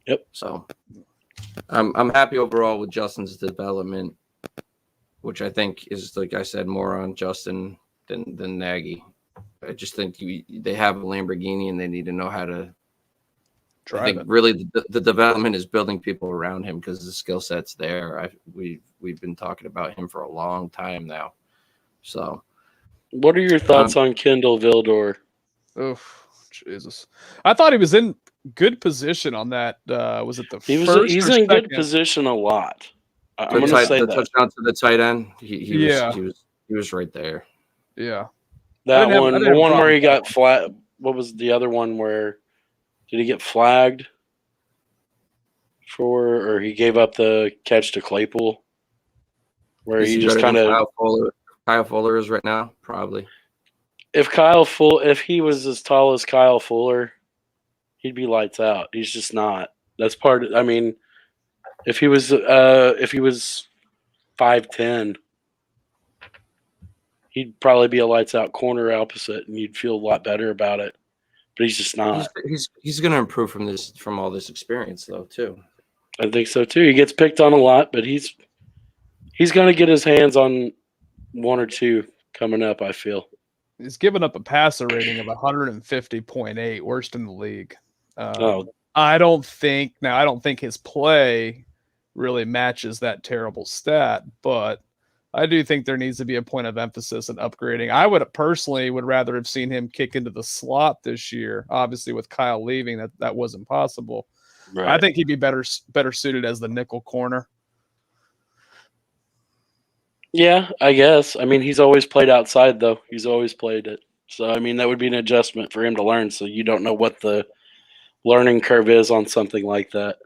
Yep. So I'm happy overall with Justin's development, which I think is, like I said, more on Justin than Nagy. I just think they have a Lamborghini and they need to know how to drive. I think really the development is building people around him because the skill set's there. We've been talking about him for a long time now. So, what are your thoughts on Kendall Vildor? Oh, Jesus! I thought he was in good position on that. Was it the first? He's in good position a lot. I'm going to say that touchdown to the tight end. He was right there. Yeah. The one where he got flat. What was the other one where did he get flagged or he gave up the catch to Claypool? Where he just kind of Kyle Fuller is right now, probably. If he was as tall as Kyle Fuller, he'd be lights out. He's just not. That's part of, I mean, if he was 5'10", he'd probably be a lights out corner opposite, and you'd feel a lot better about it. But he's just not. He's going to improve from all this experience, though, too. I think so too. He gets picked on a lot, but he's going to get his hands on one or two coming up, I feel. He's given up a passer rating of 150.8, worst in the league. I don't think his play really matches that terrible stat, but I do think there needs to be a point of emphasis in upgrading. I would rather have seen him kick into the slot this year. Obviously, with Kyle leaving, that wasn't possible. Right. I think he'd be better suited as the nickel corner. Yeah, I guess. I mean, he's always played outside, though. He's always played it. So, I mean, that would be an adjustment for him to learn. So you don't know what the learning curve is on something like that.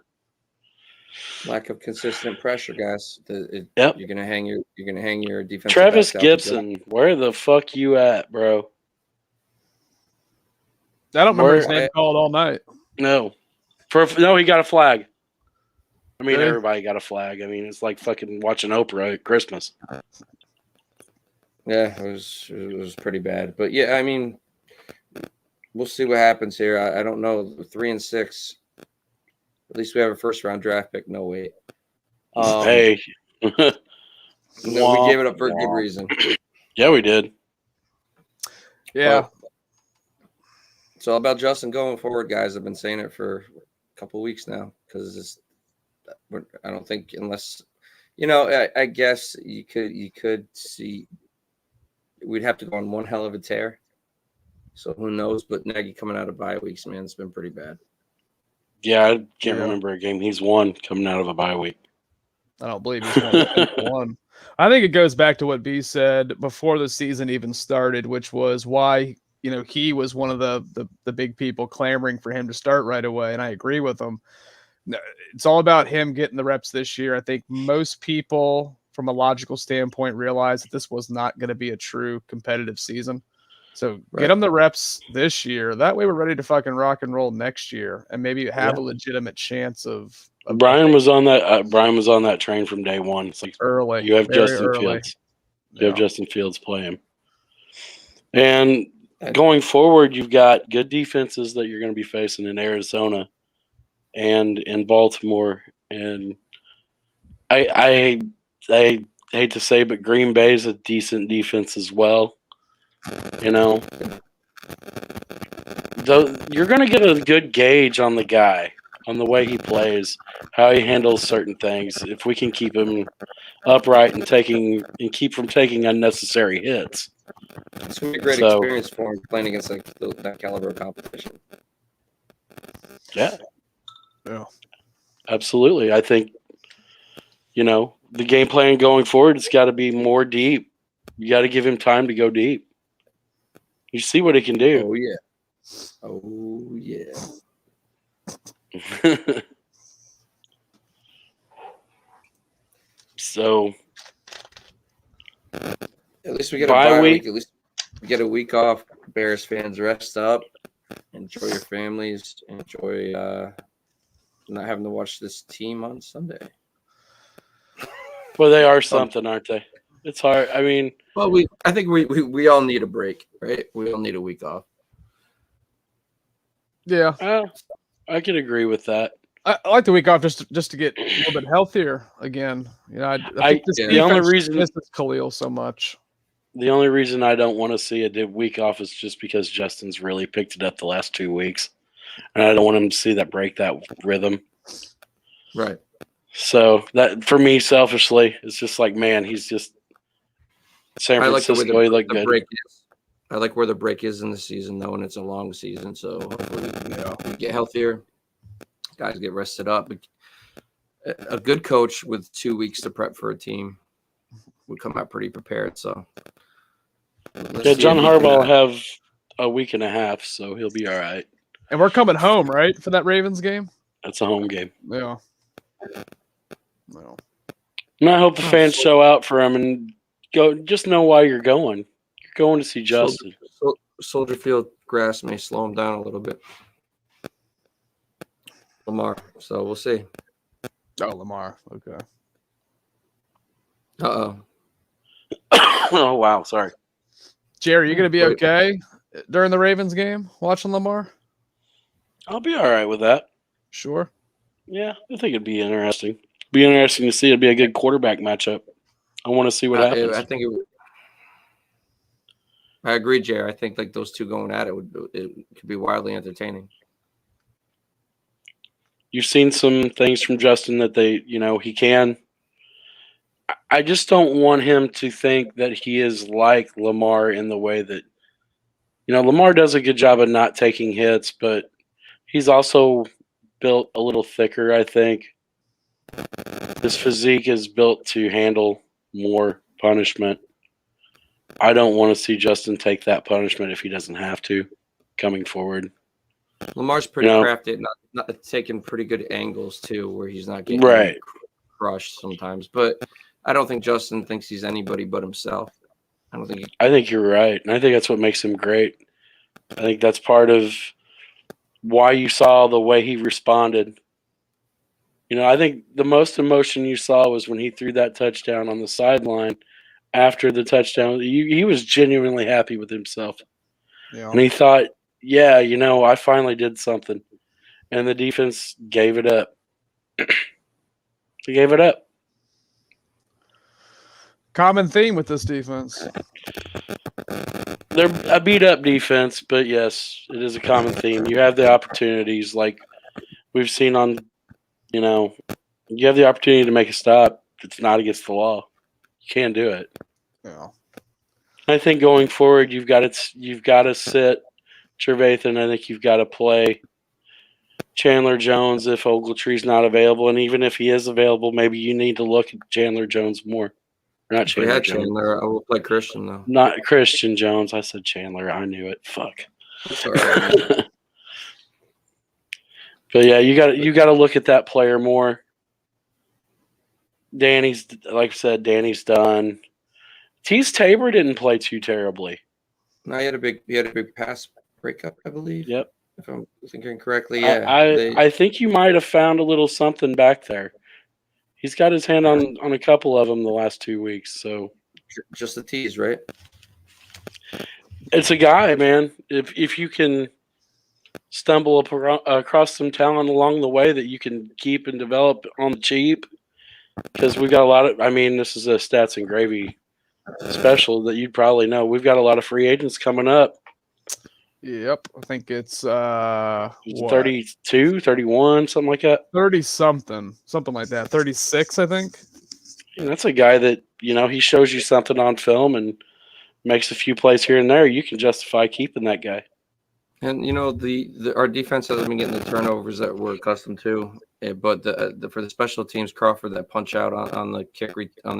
Lack of consistent pressure, guys. Yep. You're gonna hang your defense. Travis Gibson, where the fuck you at, bro? I don't remember his name called all night. No. No, he got a flag. I mean, Really? everybody got a flag. I mean, it's like fucking watching Oprah at Christmas. Yeah, it was pretty bad. But yeah, I mean, we'll see what happens here. I don't know. 3-6. At least we have a first round draft pick. No wait. Hey. No, we gave it up for a good reason. Yeah, we did. Yeah. But it's all about Justin going forward, guys. I've been saying it for a couple of weeks now because I don't think unless I guess you could see we'd have to go on one hell of a tear. So who knows? But Nagy coming out of bye weeks, man, it's been pretty bad. Yeah, I can't remember a game he's won coming out of a bye week. I don't believe he's won. I think it goes back to what B said before the season even started, which was why he was one of the big people clamoring for him to start right away, and I agree with him. It's all about him getting the reps this year. I think most people, from a logical standpoint, realize that this was not going to be a true competitive season. So get him the reps this year. That way we're ready to fucking rock and roll next year and maybe have a legitimate chance of Brian was on that train from day one. It's like early. You have Justin Fields. You have Justin Fields play him. And going forward, you've got good defenses that you're going to be facing in Arizona and in Baltimore. And I hate to say, but Green Bay's a decent defense as well. You're going to get a good gauge on the guy, on the way he plays, how he handles certain things. If we can keep him upright and keep from taking unnecessary hits. It's going to be a great experience for him playing against that caliber of competition. Yeah. Absolutely. I think, the game plan going forward, it's got to be more deep. You got to give him time to go deep. You see what he can do. Oh, yeah. So, at least we get a bye week. At least we get a week off. Bears fans, rest up. Enjoy your families. Enjoy not having to watch this team on Sunday. Well, they are something, aren't they? It's hard. I mean, I think we all need a break, right? We all need a week off. Yeah, I could agree with that. I like the week off just to get a little bit healthier again. I think the only reason misses Khalil so much. The only reason I don't want to see a week off is just because Justin's really picked it up the last 2 weeks, and I don't want him to see that break that rhythm. Right. So that for me, selfishly, it's just like, man, he's just San Francisco. He looked good. I like where the break is in the season, though, and it's a long season. So hopefully we get healthier. Guys get rested up. A good coach with 2 weeks to prep for a team would come out pretty prepared. So John Harbaugh will have a week and a half, so he'll be all right. And we're coming home, right, for that Ravens game? That's a home game. Yeah. Well. And I hope the fans show out for him and go. Just know why you're going. You're going to see Justin. Soldier Field grass may slow him down a little bit. Lamar. So we'll see. Oh, Lamar. Okay. Uh-oh. Oh, wow. Sorry. Jerry, you going to be okay during the Ravens game watching Lamar? I'll be all right with that. Sure. Yeah, I think it'd be interesting. Be interesting to see. It'd be a good quarterback matchup. I want to see what happens. I think it would. I agree, Jerry. I think those two going at it could be wildly entertaining. You've seen some things from Justin that he can. I just don't want him to think that he is like Lamar in the way that, Lamar does a good job of not taking hits, but he's also built a little thicker, I think. His physique is built to handle more punishment. I don't want to see Justin take that punishment if he doesn't have to coming forward. Lamar's pretty crafty, not taking pretty good angles too, where he's not getting crushed sometimes. But I don't think Justin thinks he's anybody but himself. I think you're right, and I think that's what makes him great. I think that's part of why you saw the way he responded. I think the most emotion you saw was when he threw that touchdown on the sideline. After the touchdown, he was genuinely happy with himself. Yeah. And he thought, yeah, I finally did something. And the defense gave it up. They gave it up. Common theme with this defense. They're a beat-up defense, but yes, it is a common theme. You have the opportunities like we've seen on, you have the opportunity to make a stop. It's not against the law. You can't do it. Yeah. I think going forward, you've got to sit Trevathan. I think you've got to play Chandler Jones if Ogletree's not available, and even if he is available, maybe you need to look at Chandler Jones more. Not Chandler Jones. Chandler. I will play Christian though. Not Christian Jones. I said Chandler. I knew it. Fuck. That's all right. But yeah, you got to look at that player more. Danny's, like I said, Danny's done. Tease Tabor didn't play too terribly. No, he had a big pass breakup, I believe. Yep. If I'm thinking correctly, yeah. I think you might have found a little something back there. He's got his hand on a couple of them the last 2 weeks. So just the tease, right? It's a guy, man. If you can stumble across some talent along the way that you can keep and develop on the cheap, because we've got a lot of. I mean, this is a stats and gravy special that you'd probably know. We've got a lot of free agents coming up. Yep. I think it's 32, 31, something like that. 30-something. Something like that. 36, I think. And that's a guy that, he shows you something on film and makes a few plays here and there. You can justify keeping that guy. And, our defense hasn't been getting the turnovers that we're accustomed to. But for the special teams, Crawford, that punch out on the kick on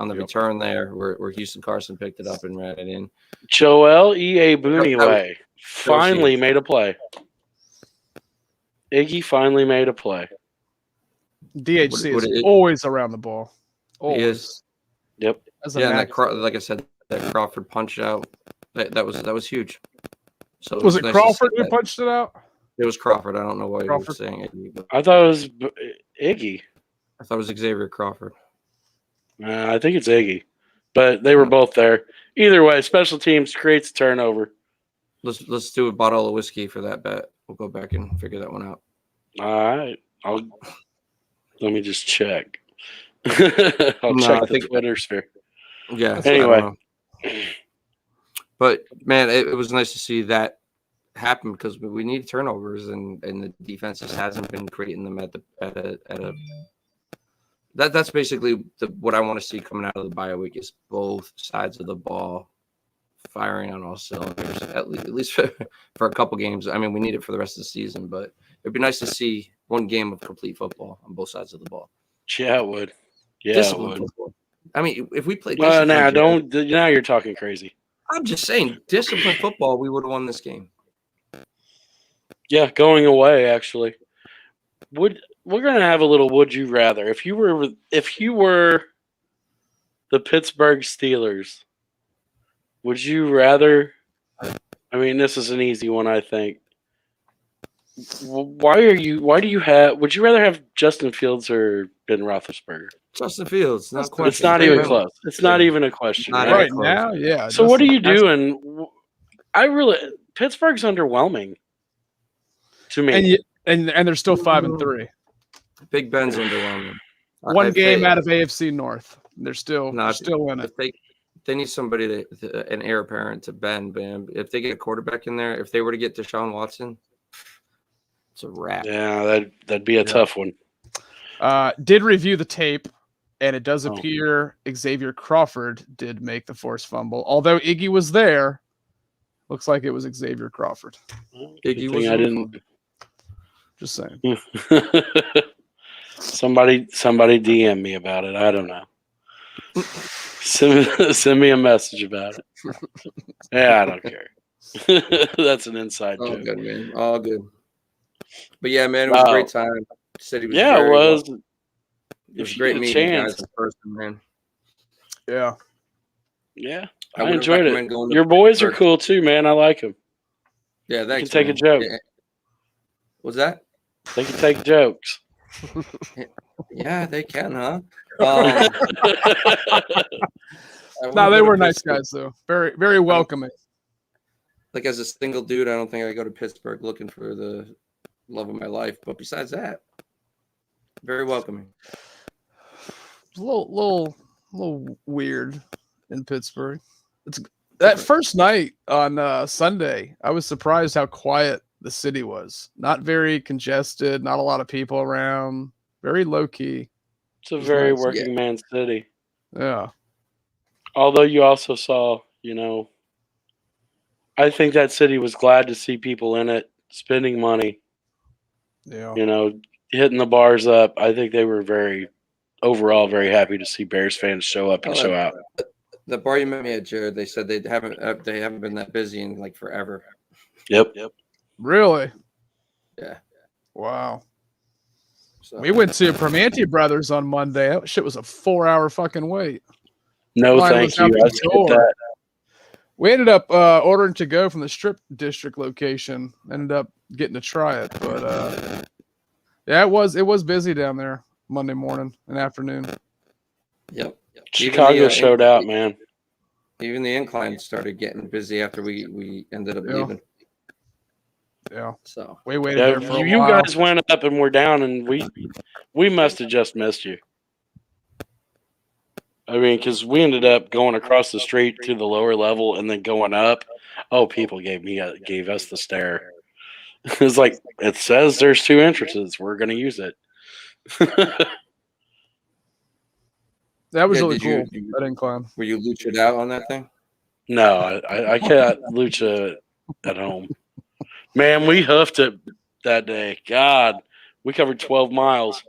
the return there, where Houston Carson picked it up and ran it in. Joel E.A. Boonieway finally made a play. Iggy finally made a play. DHC is always around the ball. Always. He is. Yep. And like I said, that Crawford punch out, that was huge. So was it Crawford who punched it out? It was Crawford. I don't know why you were saying Iggy. But I thought it was Iggy. I thought it was Xavier Crawford. I think it's Iggy, but they were both there. Either way, special teams creates a turnover. Let's do a bottle of whiskey for that bet. We'll go back and figure that one out. All right. Let me just check. I'll check the Twitter sphere. Yeah. Anyway. But man, it was nice to see that happen because we need turnovers and the defense just hasn't been creating them at a. That's basically what I want to see coming out of the bye week is both sides of the ball firing on all cylinders, at least for a couple games. I mean, we need it for the rest of the season, but it'd be nice to see one game of complete football on both sides of the ball. Yeah, it would. Yeah, it would. Football. I mean, if we played now you're talking crazy. I'm just saying, disciplined football, we would have won this game. Yeah, going away, actually. We're gonna have a little would you rather. If you were the Pittsburgh Steelers, would you rather? I mean, this is an easy one, I think. Would you rather have Justin Fields or Ben Roethlisberger? Justin Fields, not question. It's not even close. It's not even a question. Right now, yeah. So what are you doing? Pittsburgh's underwhelming to me. And they're still 5-3. Big Ben's underwhelming. One game out of AFC North. They're still in it. They need somebody an heir apparent to Ben. If they get a quarterback in there, if they were to get Deshaun Watson, it's a wrap. Yeah, that'd be a tough one. Did review the tape and it does appear Xavier Crawford did make the forced fumble. Although Iggy was there, looks like it was Xavier Crawford. Iggy Good was thing I didn't. Just saying. Somebody DM me about it. I don't know. Send me a message about it. Yeah, I don't care. That's an inside All joke. good, man. All good. But yeah, man, it was a great time. City was Yeah, it very was. Well. It was If you great get a meeting you chance. guys in person, man. Yeah. Yeah, I I wouldn't enjoyed it. recommend going to Your boys are Pittsburgh. cool too, man. I like them. Yeah, They can thanks. take a man. joke. Yeah. What's that? They can take jokes. Yeah, they can, huh? No, they were nice guys though. Very, very welcoming. Like as a single dude, I don't think I go to Pittsburgh looking for the love of my life. But besides that, very welcoming. It's a little weird in Pittsburgh. It's that first night on Sunday. I was surprised how quiet the city was. Not very congested. Not a lot of people around. Very low key. It's a was very nice. working man city. Yeah. Although you also saw, I think that city was glad to see people in it spending money, Yeah. hitting the bars up. I think they were overall very happy to see Bears fans show up and show out. The bar you met me at, Jared, they said they haven't been that busy in like forever. Yep. Really? Yeah. Wow. So, We went to Primanti Brothers on Monday. That shit was a 4-hour fucking wait. No, Line thank was out you. the I skipped door. that. We ended up ordering to go from the Strip District location. Ended up getting to try it, but yeah, it was busy down there Monday morning and afternoon. Yep. Chicago showed out, man. Even the incline started getting busy after we ended up leaving. Yeah. So we waited there for a you while. guys went up and we're down, and we must have just missed you. I mean, because we ended up going across the street to the lower level and then going up. Oh, people gave us the stare. It's like, it says there's 2 entrances. We're going to use it. That was Yeah, really did cool. That incline. were you lucha'd out on that thing? No, I can't lucha at home. Man, we hoofed it that day. God, we covered 12 miles.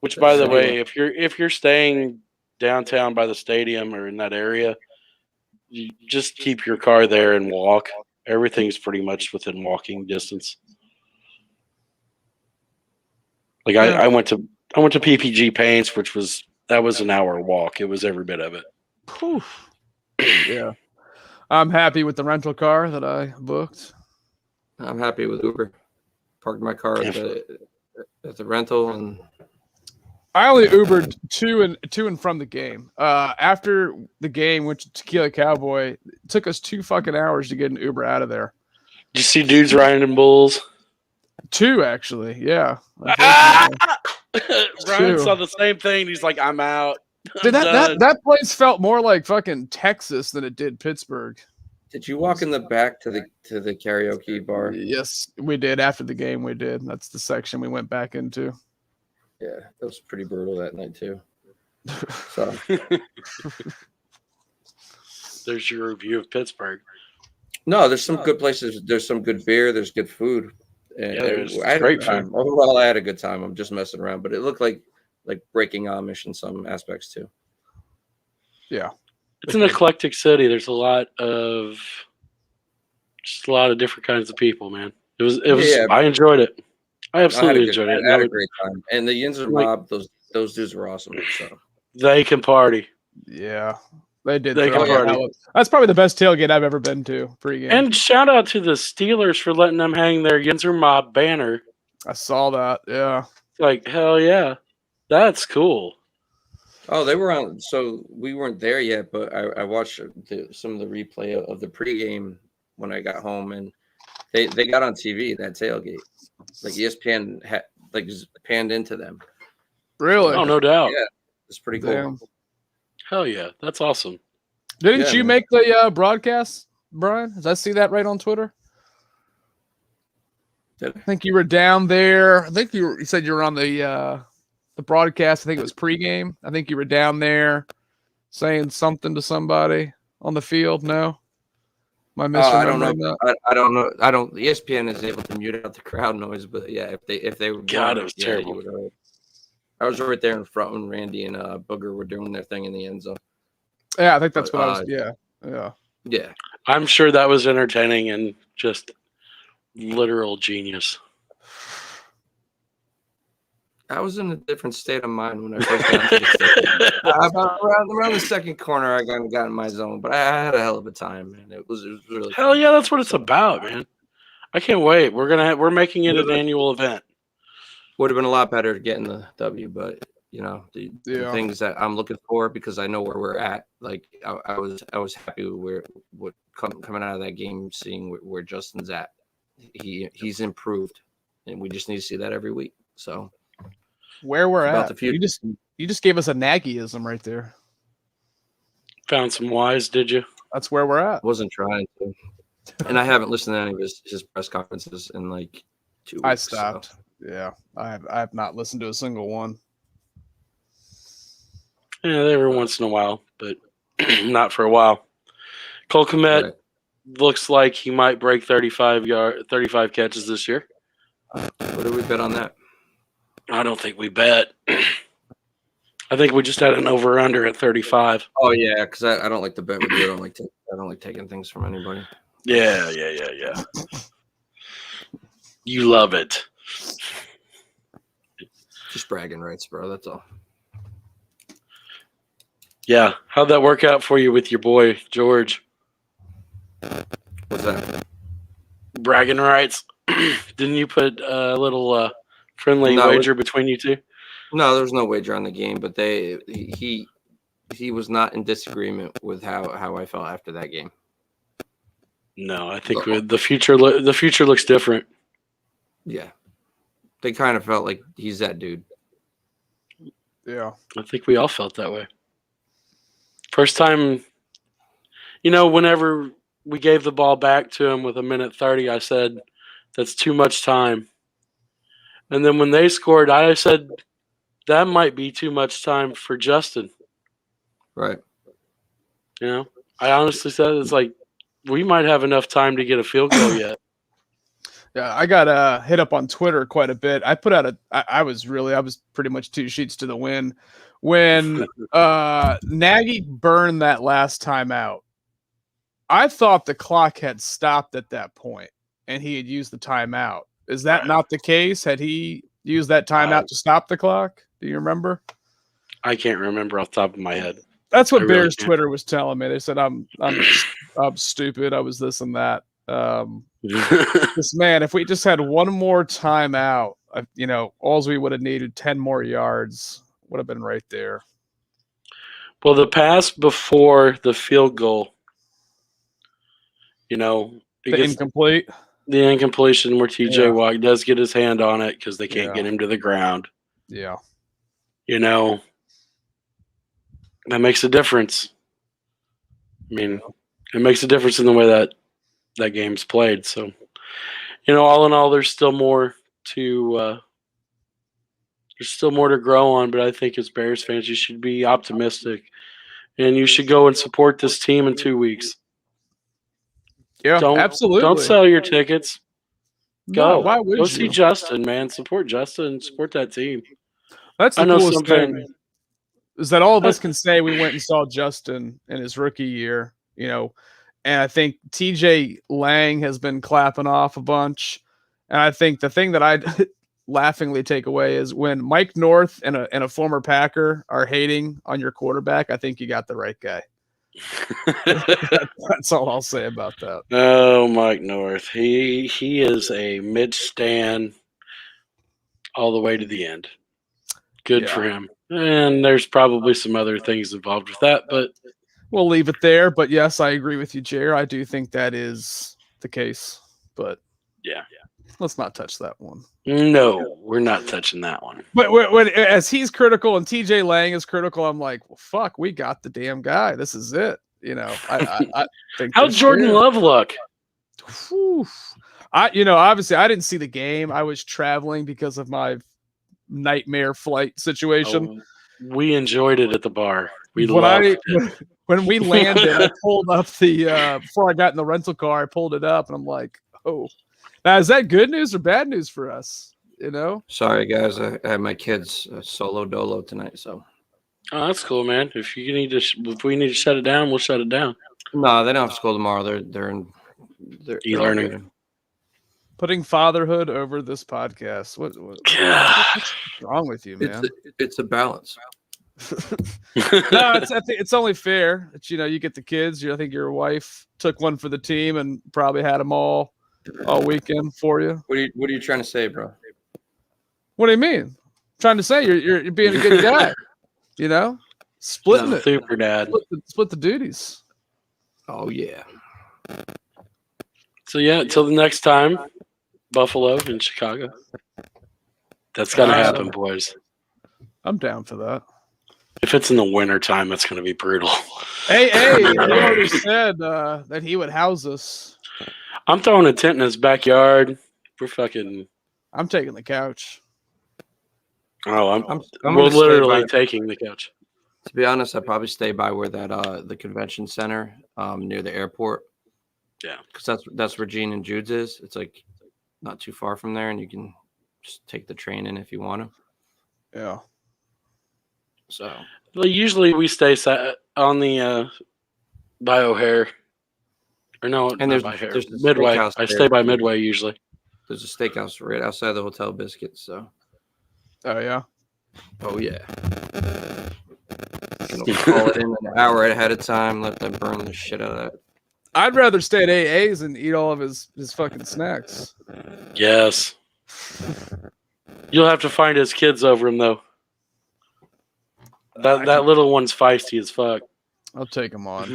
Which, by the way, if you're staying downtown by the stadium or in that area, you just keep your car there and walk. Everything's pretty much within walking distance. Like I went to PPG Paints, which was an hour walk. It was every bit of it. Whew. Yeah. I'm happy with the rental car that I booked. I'm happy with Uber. Parked my car at the rental, and I only Ubered to and from the game. After the game, went to Tequila Cowboy. It took us 2 fucking hours to get an Uber out of there. Did you see dudes riding in bulls? 2 actually, yeah. Brian saw the same thing. He's like, I'm out. Dude, that place felt more like fucking Texas than it did Pittsburgh. did you walk in the back to the karaoke bar? Yes, we did. After the game, we did. That's the section we went back into. Yeah, it was pretty brutal that night too. So There's your review of Pittsburgh. no, there's some good places. There's some good beer. There's good food. And there's I had great a good time. food. Overall, I had a good time. I'm just messing around, but it looked like breaking Amish in some aspects too. Yeah. It's an eclectic city. There's a lot of different kinds of people, man. It was. Yeah. I enjoyed it. I absolutely enjoyed enjoyed it. I had a great time. And the Yinzer Like- mob, those dudes were awesome. So They can party. Yeah. They did. They throw can it party. out. That's probably the best tailgate I've ever been to pregame. And shout out to the Steelers for letting them hang their Yinzer Mob banner. I saw that. Yeah. Like, hell yeah. That's cool. oh, they were on. So we weren't there yet, but I watched some of the replay of the pregame when I got home, and they got on TV that tailgate. Like ESPN had just panned into them. Really? Oh, no doubt. Yeah, it's pretty cool. Damn. Hell yeah. That's awesome. Didn't Yeah, you man. make the broadcast, Brian? Did I see that right on Twitter? Did I think you were down there. I think you said you were on the the broadcast. I think it was pregame. I think you were down there saying something to somebody on the field. No, am I I don't know. misremembering that? I don't know. I don't. ESPN is able to mute out the crowd noise, but yeah, if they God, it was yeah, terrible. you would have heard. I was right there in front when Randy and Booger were doing their thing in the end zone. Yeah, I think that's But, what I was. Yeah. Yeah, I'm sure that was entertaining and just literal genius. I was in a different state of mind when I first got to the stadium. About around the second corner, I got in my zone, but I had a hell of a time, man. It was really Hell fun. yeah, that's what it's about, man. I can't wait. We're making it an annual event. Would have been a lot better to get in the W, but you know the things that I'm looking for because I know where we're at. Like I was happy with coming out of that game, seeing where Justin's at. He's improved, and we just need to see that every week. So Where we're about at. the future. You just gave us a Nagyism right there. Found some wise, did you? That's where we're at. Wasn't trying to, and I haven't listened to any of his press conferences in like 2 weeks. I stopped. So. Yeah, I have not listened to a single one. Yeah, every once in a while, but not for a while. Cole Kmet looks like he might break 35 catches this year. What do we bet on that? I don't think we bet. I think we just had an over/under at 35. Oh yeah, because I don't like to bet with you. I don't like taking things from anybody. Yeah. You love it. Just bragging rights, bro. That's all. Yeah. How'd that work out for you with your boy George? What's that? Bragging rights. Didn't you put a little friendly wager between you two? No, there was no wager on the game, but he was not in disagreement with how I felt after that game. No, I think the future looks different. Yeah, they kind of felt like he's that dude. Yeah, I think we all felt that way. First time, whenever we gave the ball back to him with 1:30, I said, that's too much time. And then when they scored, I said, that might be too much time for Justin. Right. I honestly said, it's like, we might have enough time to get a field goal yet. Yeah, I got hit up on Twitter quite a bit. I put out I was pretty much 2 sheets to the wind when Nagy burned that last time out. I thought the clock had stopped at that point and he had used the timeout. Is that not the case? Had he used that timeout to stop the clock? Do you remember? I can't remember off the top of my head. That's what Bears Twitter was telling me. They said I'm stupid. I was this and that. This man, if we just had one more timeout, all we would have needed 10 more yards would have been right there. Well, the pass before the field goal, the incomplete. The incompletion where TJ Watt does get his hand on it because they can't get him to the ground. Yeah. That makes a difference. I mean, it makes a difference in the way that game's played. So, all in all, there's still more to grow on. But I think as Bears fans, you should be optimistic, and you should go and support this team in 2 weeks. Yeah, absolutely. Don't sell your tickets. Go. No, why would go you? See Justin, man. Support Justin. Support that team. That's the coolest thing. Is that all of us can say we went and saw Justin in his rookie year, and I think TJ Lang has been clapping off a bunch. And I think the thing that I laughingly take away is when Mike North and a former Packer are hating on your quarterback, I think you got the right guy. That's all I'll say about that. Oh, Mike North. He is a mid-stand all the way to the end. Good for him. And there's probably some other things involved with that, but we'll leave it there. But yes, I agree with you, Jer. I do think that is the case. But let's not touch that one. No, we're not touching that one. But as he's critical and TJ Lang is critical, I'm like, well, fuck, we got the damn guy. This is it. I think. How'd Jordan Love look? Whew. Obviously I didn't see the game. I was traveling because of my nightmare flight situation. Oh, we enjoyed it at the bar. We When loved it. when we landed, I pulled up the before I got in the rental car, I pulled it up and I'm like, oh. Now is that good news or bad news for us? You know? Sorry, guys. I have my kids solo dolo tonight, so. Oh, that's cool, man. If you need to, if we need to shut it down, we'll shut it down. No, they don't have school tomorrow. They're E-learning. all good. Putting fatherhood over this podcast. What's wrong with you, man? It's a balance. No, I think it's only fair that you get the kids. I think your wife took one for the team and probably had them all weekend for you. What are you trying to say, bro? What do you mean? I'm trying to say you're being a good guy. Splitting it. Super dad. Split the duties. Oh yeah. So yeah, until the next time, Buffalo and Chicago. That's gonna happen, boys. I'm down for that. If it's in the winter time, it's gonna be brutal. Hey, he already said that he would house us. I'm throwing a tent in his backyard. We're fucking. I'm taking the couch. Oh, I'm we're gonna stay literally by- taking the couch. To be honest, I'd probably stay by where that the convention center near the airport. Yeah, because that's where Gene and Jude's is. It's like not too far from there, and you can just take the train in if you want to. Yeah. So well, usually we stay on the by O'Hare, or no, and there's there's the Midway. steakhouse I there. stay by Midway usually. There's a steakhouse right outside the Hotel Biscuit. So Oh yeah. oh yeah, you can call it in an hour ahead of time. Let them burn the shit out of that. I'd rather stay at AA's and eat all of his fucking snacks. Yes. You'll have to find his kids over him though. That little one's feisty as fuck. I'll take him on.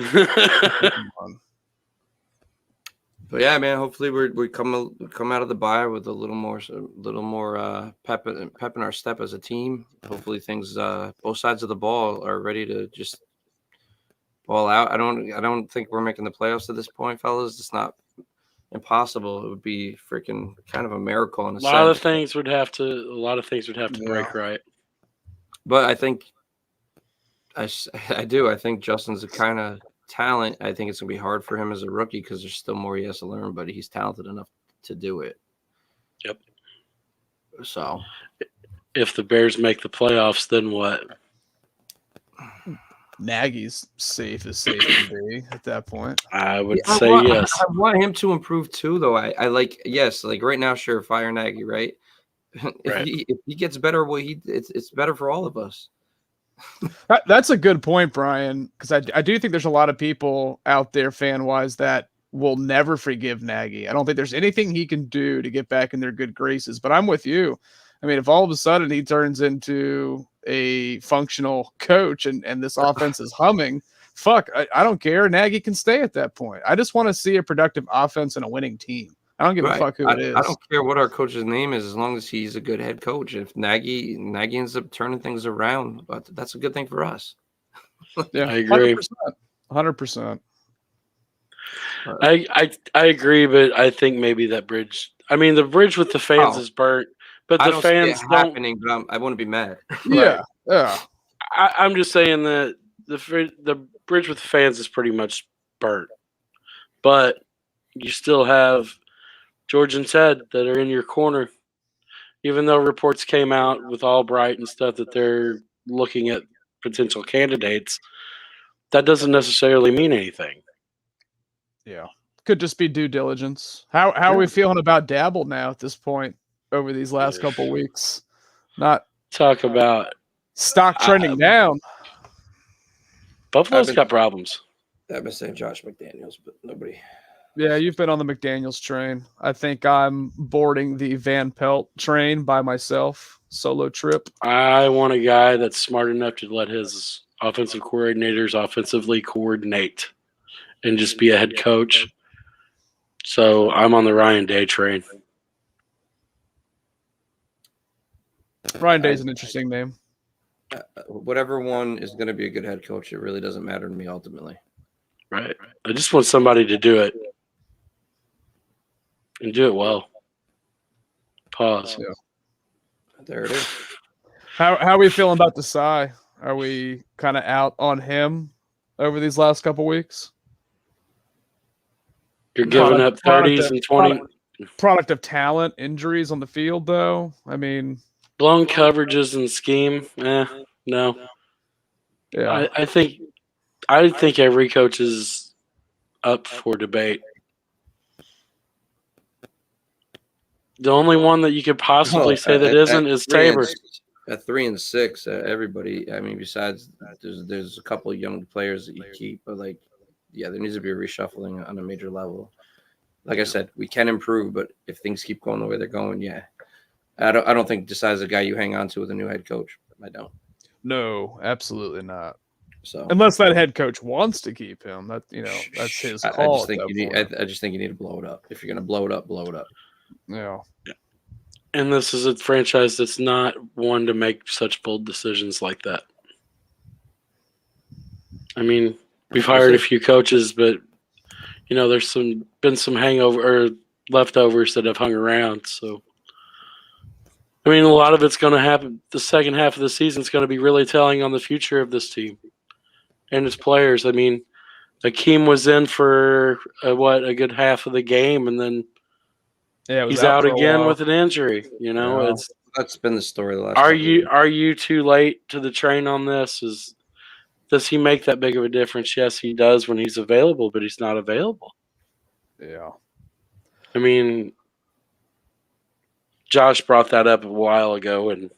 But yeah, man. Hopefully we come out of the bye with a little more pep in our step as a team. Hopefully things both sides of the ball are ready to just ball out. I don't think we're making the playoffs at this point, fellas. It's not impossible. It would be freaking kind of a miracle in a lot of sense. things would have to break right. But I think I do. I think Justin's a kind of talent. I think it's gonna be hard for him as a rookie because there's still more he has to learn, but he's talented enough to do it. Yep. So if the Bears make the playoffs, then what? Nagy's safe as safe can be at that point. I would Yeah, say yes. I want him to improve too, though. I like like right now, sure, fire Nagy, right? Right. If he gets better, well, it's better for all of us. That's a good point, Brian, because I do think there's a lot of people out there fan-wise that will never forgive Nagy. I don't think there's anything he can do to get back in their good graces, but I'm with you. I mean, if all of a sudden he turns into a functional coach and this offense is humming, fuck, I don't care. Nagy can stay at that point. I just want to see a productive offense and a winning team. I don't give a fuck who it is. I don't care what our coach's name is as long as he's a good head coach. If Nagy ends up turning things around, but that's a good thing for us. Yeah, I agree. 100%. I agree, but I think maybe that bridge. I mean, the bridge with the fans is burnt, but I the don't fans see it don't. happening, but I wouldn't be mad. Yeah, yeah. I'm just saying that the bridge with the fans is pretty much burnt, but you still have George and Ted that are in your corner. Even though reports came out with Albright and stuff that they're looking at potential candidates, that doesn't necessarily mean anything. Yeah. Could just be due diligence. How are we feeling about Dabble now at this point over these last couple weeks? Not talk about stock trending down. Buffalo's got problems. I've been saying Josh McDaniels, but nobody. Yeah, you've been on the McDaniels train. I think I'm boarding the Van Pelt train by myself. Solo trip. I want a guy that's smart enough to let his offensive coordinators offensively coordinate and just be a head coach. So I'm on the Ryan Day train. Ryan Day's an interesting name. Whatever one is going to be a good head coach, it really doesn't matter to me ultimately. Right. I just want somebody to do it and do it well. Pause. Yeah. There it is. How are we feeling about Desai? Are we kind of out on him over these last couple weeks? You're giving up 30s and 20. Product of talent, injuries on the field, though. I mean, Blown coverages and scheme. No. yeah. I think every coach is up for debate. The only one that you could possibly say that isn't is Tabor. At 3 and 6, everybody. I mean, besides there's a couple of young players that you keep, but like, yeah, there needs to be a reshuffling on a major level. Like I said, we can improve, but if things keep going the way they're going, yeah, I don't think Desai's a guy you hang on to with a new head coach. I don't. No, absolutely not. So unless that head coach wants to keep him, that's his call. I just think you need to blow it up. If you're gonna blow it up, blow it up. Yeah. And this is a franchise that's not one to make such bold decisions like that. I mean, we've hired a few coaches, but there's been some hangover or leftovers that have hung around. So, I mean, a lot of it's going to happen. The second half of the season is going to be really telling on the future of this team and its players. I mean, Akeem was in for a good half of the game, and then he's out again with an injury. That's been the story the last. Are you too late to the train on this? Does he make that big of a difference? Yes, he does when he's available, but he's not available. Yeah. I mean, Josh brought that up a while ago, and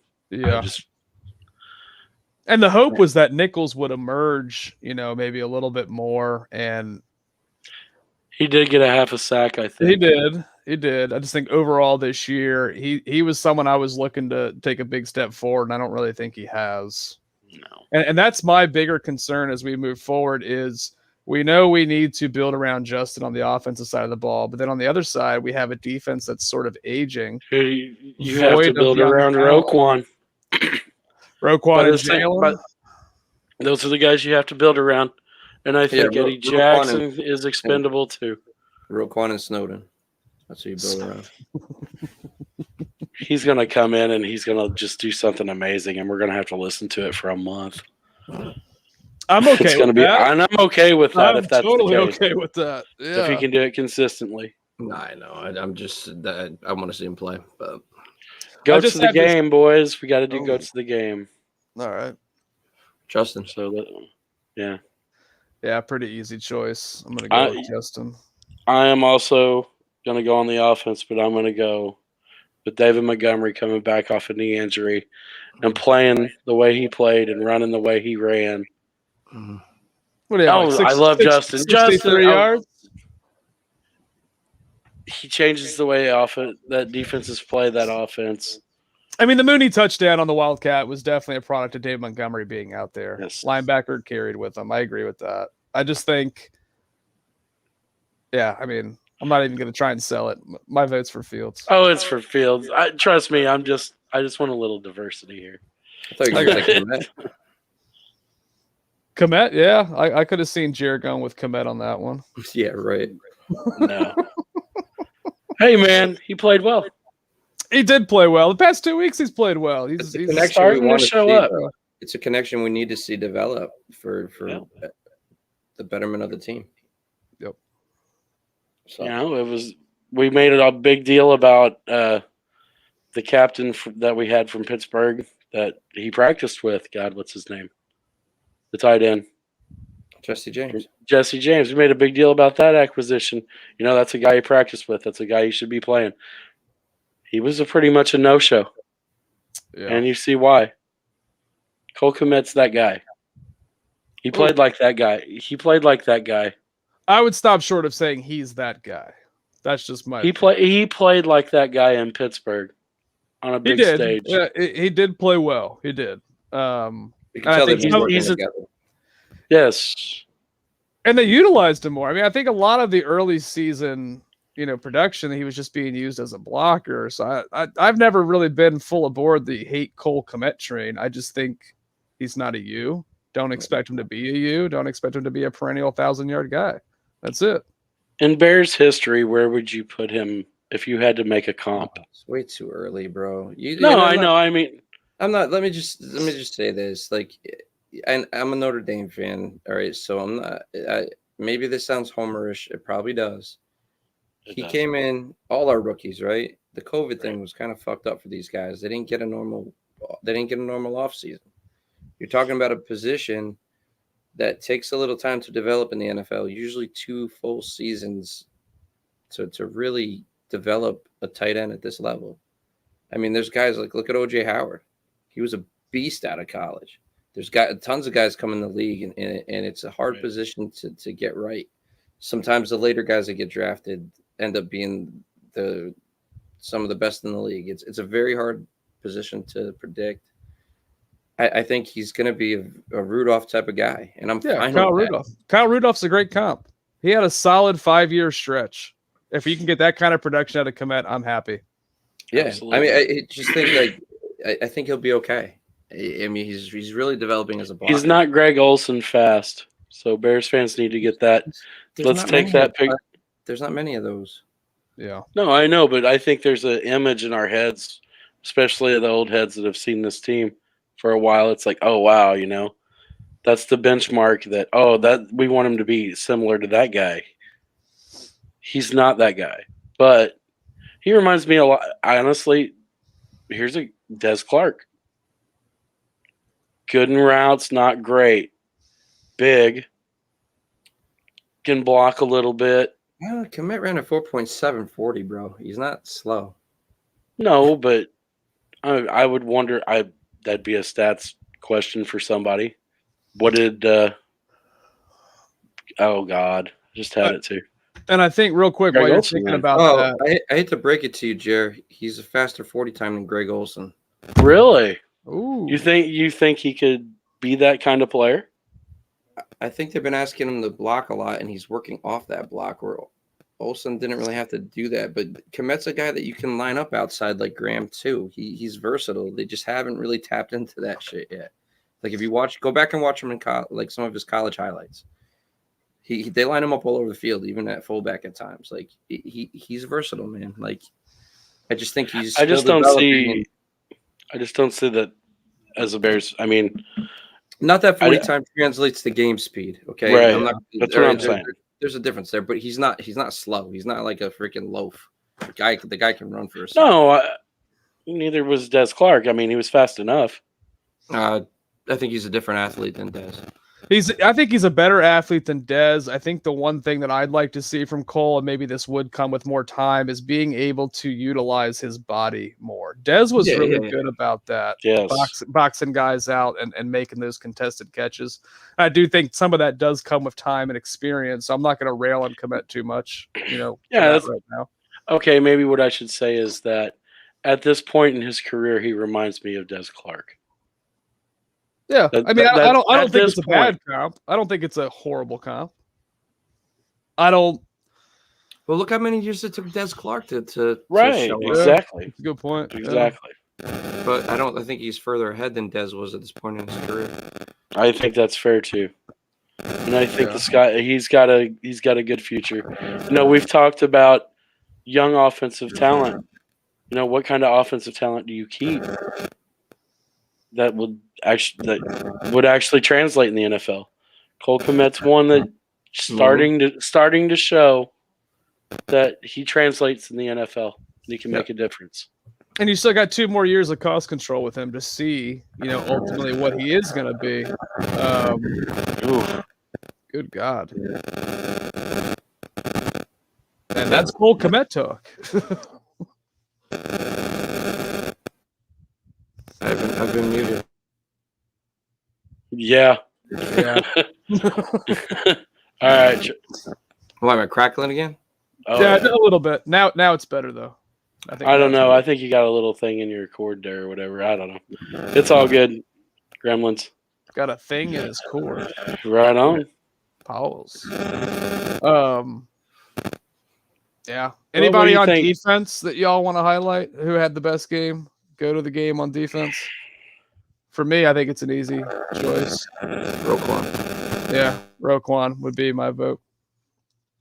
and the hope was that Nichols would emerge, maybe a little bit more, and he did get a half a sack, I think. He did. I just think overall this year, he was someone I was looking to take a big step forward, and I don't really think he has. No. And that's my bigger concern as we move forward is we know we need to build around Justin on the offensive side of the ball, but then on the other side, we have a defense that's sort of aging. You have to build around Roquan. Roquan and Jalen. Those are the guys you have to build around. And I think Eddie Jackson is expendable too. Roquan and Snowden. That's who you build around. He's going to come in and he's going to just do something amazing, and we're going to have to listen to it for a month. I'm okay with that. And I'm okay with that. If that's totally the case. Okay with that. Yeah. If he can do it consistently. No, I know. I'm just that I want to see him play. But goats to the game, boys. We got to do goats to the game. All right, Justin. Yeah, pretty easy choice. I'm going to go with Justin. I am also going to go on the offense, but I'm going to go with David Montgomery coming back off a knee injury and playing the way he played and running the way he ran. What do you have, I love Justin. 63 yards? He changes the way that defenses play that offense. I mean, the Mooney touchdown on the Wildcat was definitely a product of Dave Montgomery being out there. Yes. Linebacker carried with him. I agree with that. I just think, I mean, I'm not even going to try and sell it. My vote's for Fields. Oh, it's for Fields. Trust me, I just want a little diversity here. I thought you were going to say Komet. Komet, yeah. I could have seen Jared going with Komet on that one. Yeah, right. No. Hey, man, he played well. He did play well. The past 2 weeks, he's played well. He's starting to show up. It's a connection we need to see develop for the betterment of the team. Yep. So. We made a big deal about the captain that we had from Pittsburgh that he practiced with. God, what's his name? The tight end. Jesse James. We made a big deal about that acquisition. That's a guy he practiced with. That's a guy he should be playing. He was pretty much a no-show. Yeah. And you see why. Cole Kmet's that guy. He played like that guy. I would stop short of saying he's that guy. That's just my He played like that guy in Pittsburgh on a big stage. Yeah, he did play well. He did. I think he's yes. And they utilized him more. I mean, I think a lot of the early season, production, he was just being used as a blocker. So I've never really been full aboard the hate Cole Kmet train. I just think he's not a U. Don't expect him to be a U. Don't expect him to be a perennial 1,000-yard guy. That's it. In Bears history, where would you put him if you had to make a comp? It's way too early, bro. I know. I mean, I'm not. Let me just say this. Like, and I'm a Notre Dame fan. All right, so I'm not. Maybe this sounds homerish. It probably does. It He does. came in. All our rookies, right? The COVID thing Right. was kind of fucked up for these guys. They didn't get a normal. They didn't get a normal off season. You're talking about a position that takes a little time to develop in the NFL. Usually 2 full seasons to really develop a tight end at this level. I mean, there's guys like look at OJ Howard. He was a beast out of college. There's got tons of guys come in the league, and it's a hard Right. position to get right. Sometimes the later guys that get drafted end up being some of the best in the league. It's a very hard position to predict. I think he's going to be a Rudolph type of guy, and I'm Yeah, fine Kyle with that. Rudolph. Kyle Rudolph's a great comp. He had a solid 5-year stretch. If you can get that kind of production out of Komet, I'm happy. Yeah, Absolutely. I mean, I just think like I think he'll be okay. I mean, he's really developing as a blocker. He's not Greg Olson fast, so Bears fans need to get that. There's Let's not take many that of- pick. There's not many of those. Yeah. No, I know, but I think there's an image in our heads, especially the old heads that have seen this team for a while. It's like, oh wow, that's the benchmark that we want him to be similar to that guy. He's not that guy, but he reminds me a lot. Honestly, here's a Des Clark. Good in routes, not great. Big, can block a little bit. Yeah, Komet ran a 4.740, bro. He's not slow. No, but I would wonder. That'd be a stats question for somebody. What did? Oh God, just had it too. And I think real quick Greg while you're Olson, thinking man. about Oh, that. I hate to break it to you, Jer. He's a faster 40 time than Greg Olson. Really? Ooh. You think he could be that kind of player? I think they've been asking him to block a lot, and he's working off that block. Where Olson didn't really have to do that, but Komet's a guy that you can line up outside like Graham too. He's versatile. They just haven't really tapped into that shit yet. Like if you go back and watch him in like some of his college highlights. They line him up all over the field, even at fullback at times. Like he's versatile, man. Like I just think he's. I just still don't developing. see that as a Bears. I mean, Not that 40 time translates to game speed. Okay, Right. I'm not, That's what I'm saying. There's a difference there, but he's not slow. He's not like a freaking loaf. The guy can run for a second. no, neither was Des Clark. I mean, he was fast enough. I think he's a different athlete than Dez. I think he's a better athlete than Dez. I think the one thing that I'd like to see from Cole, and maybe this would come with more time, is being able to utilize his body more. Dez was really good about that. Yes. Boxing guys out and making those contested catches. I do think some of that does come with time and experience. So I'm not going to rail on Komet too much, Yeah, that's right now. Okay, maybe what I should say is that at this point in his career, he reminds me of Des Clark. Yeah, I mean, I don't think it's a bad point. comp. I don't think it's a horrible comp. I don't. Well, look how many years it took Dez Clark to Right, show up. exactly. That's a good point. Exactly. But I think he's further ahead than Dez was at this point in his career. I think that's fair too. And I think this guy, he's got a good future. We've talked about young offensive talent. What kind of offensive talent do you keep that would actually translate in the NFL? Cole Kmet's one that starting to show that he translates in the NFL. He can make a difference. And you still got 2 more years of cost control with him to see, ultimately what he is going to be. Good God. And that's Cole Kmet talk. I've been muted. Yeah. Yeah. All right. Why am I crackling again? Oh, Yeah, a little bit. Now it's better though. I don't know. I think you got a little thing in your cord there or whatever. I don't know. It's all good. Gremlins. Got a thing in his cord. Right on. Powell's. Yeah. Anybody on defense that y'all want to highlight who had the best game? Go to the game on defense. For me, I think it's an easy choice. Roquan. Yeah, Roquan would be my vote.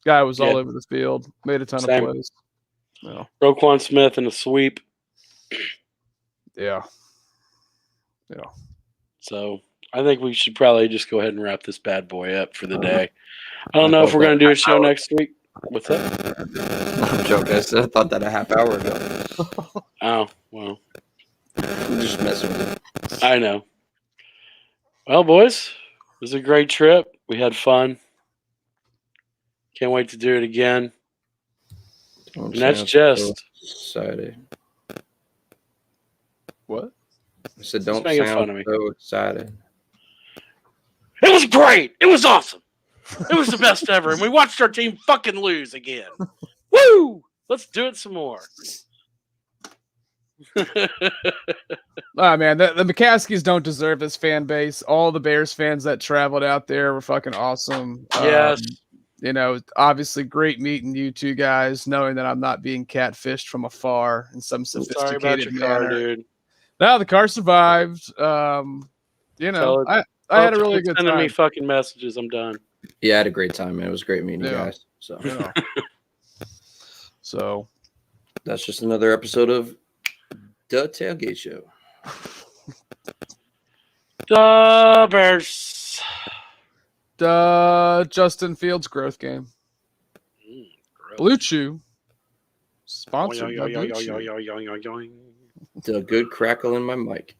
Guy was all over the field, made a ton of plays. No. Roquan Smith in a sweep. Yeah. Yeah. So I think we should probably just go ahead and wrap this bad boy up for the day. I don't know if we're going to do a show next week. What's that? I'm joking. I thought that a half hour ago. Oh, well. I'm just messing with you. I know. Well, boys, it was a great trip. We had fun. Can't wait to do it again. And that's just excited. What? I said, don't making sound fun of me. so excited. It was great. It was awesome. It was the best ever. And we watched our team fucking lose again. Woo! Let's do it some more. Oh, man, the McCaskies don't deserve this fan base. All the Bears fans that traveled out there were fucking awesome. Yes. You know, obviously great meeting you two guys, knowing that I'm not being catfished from afar in some Sorry sophisticated about your car, manner. dude. No, the car survived. You know, I had a really good sending time. me fucking messages. I'm done. Yeah, I had a great time, man. It was great meeting you Yeah. guys. So Yeah. So that's just another episode of The Tailgate Show. The Bears. Justin Fields growth game. Blue Chew. Sponsored by Blue Chew. The good crackle in my mic.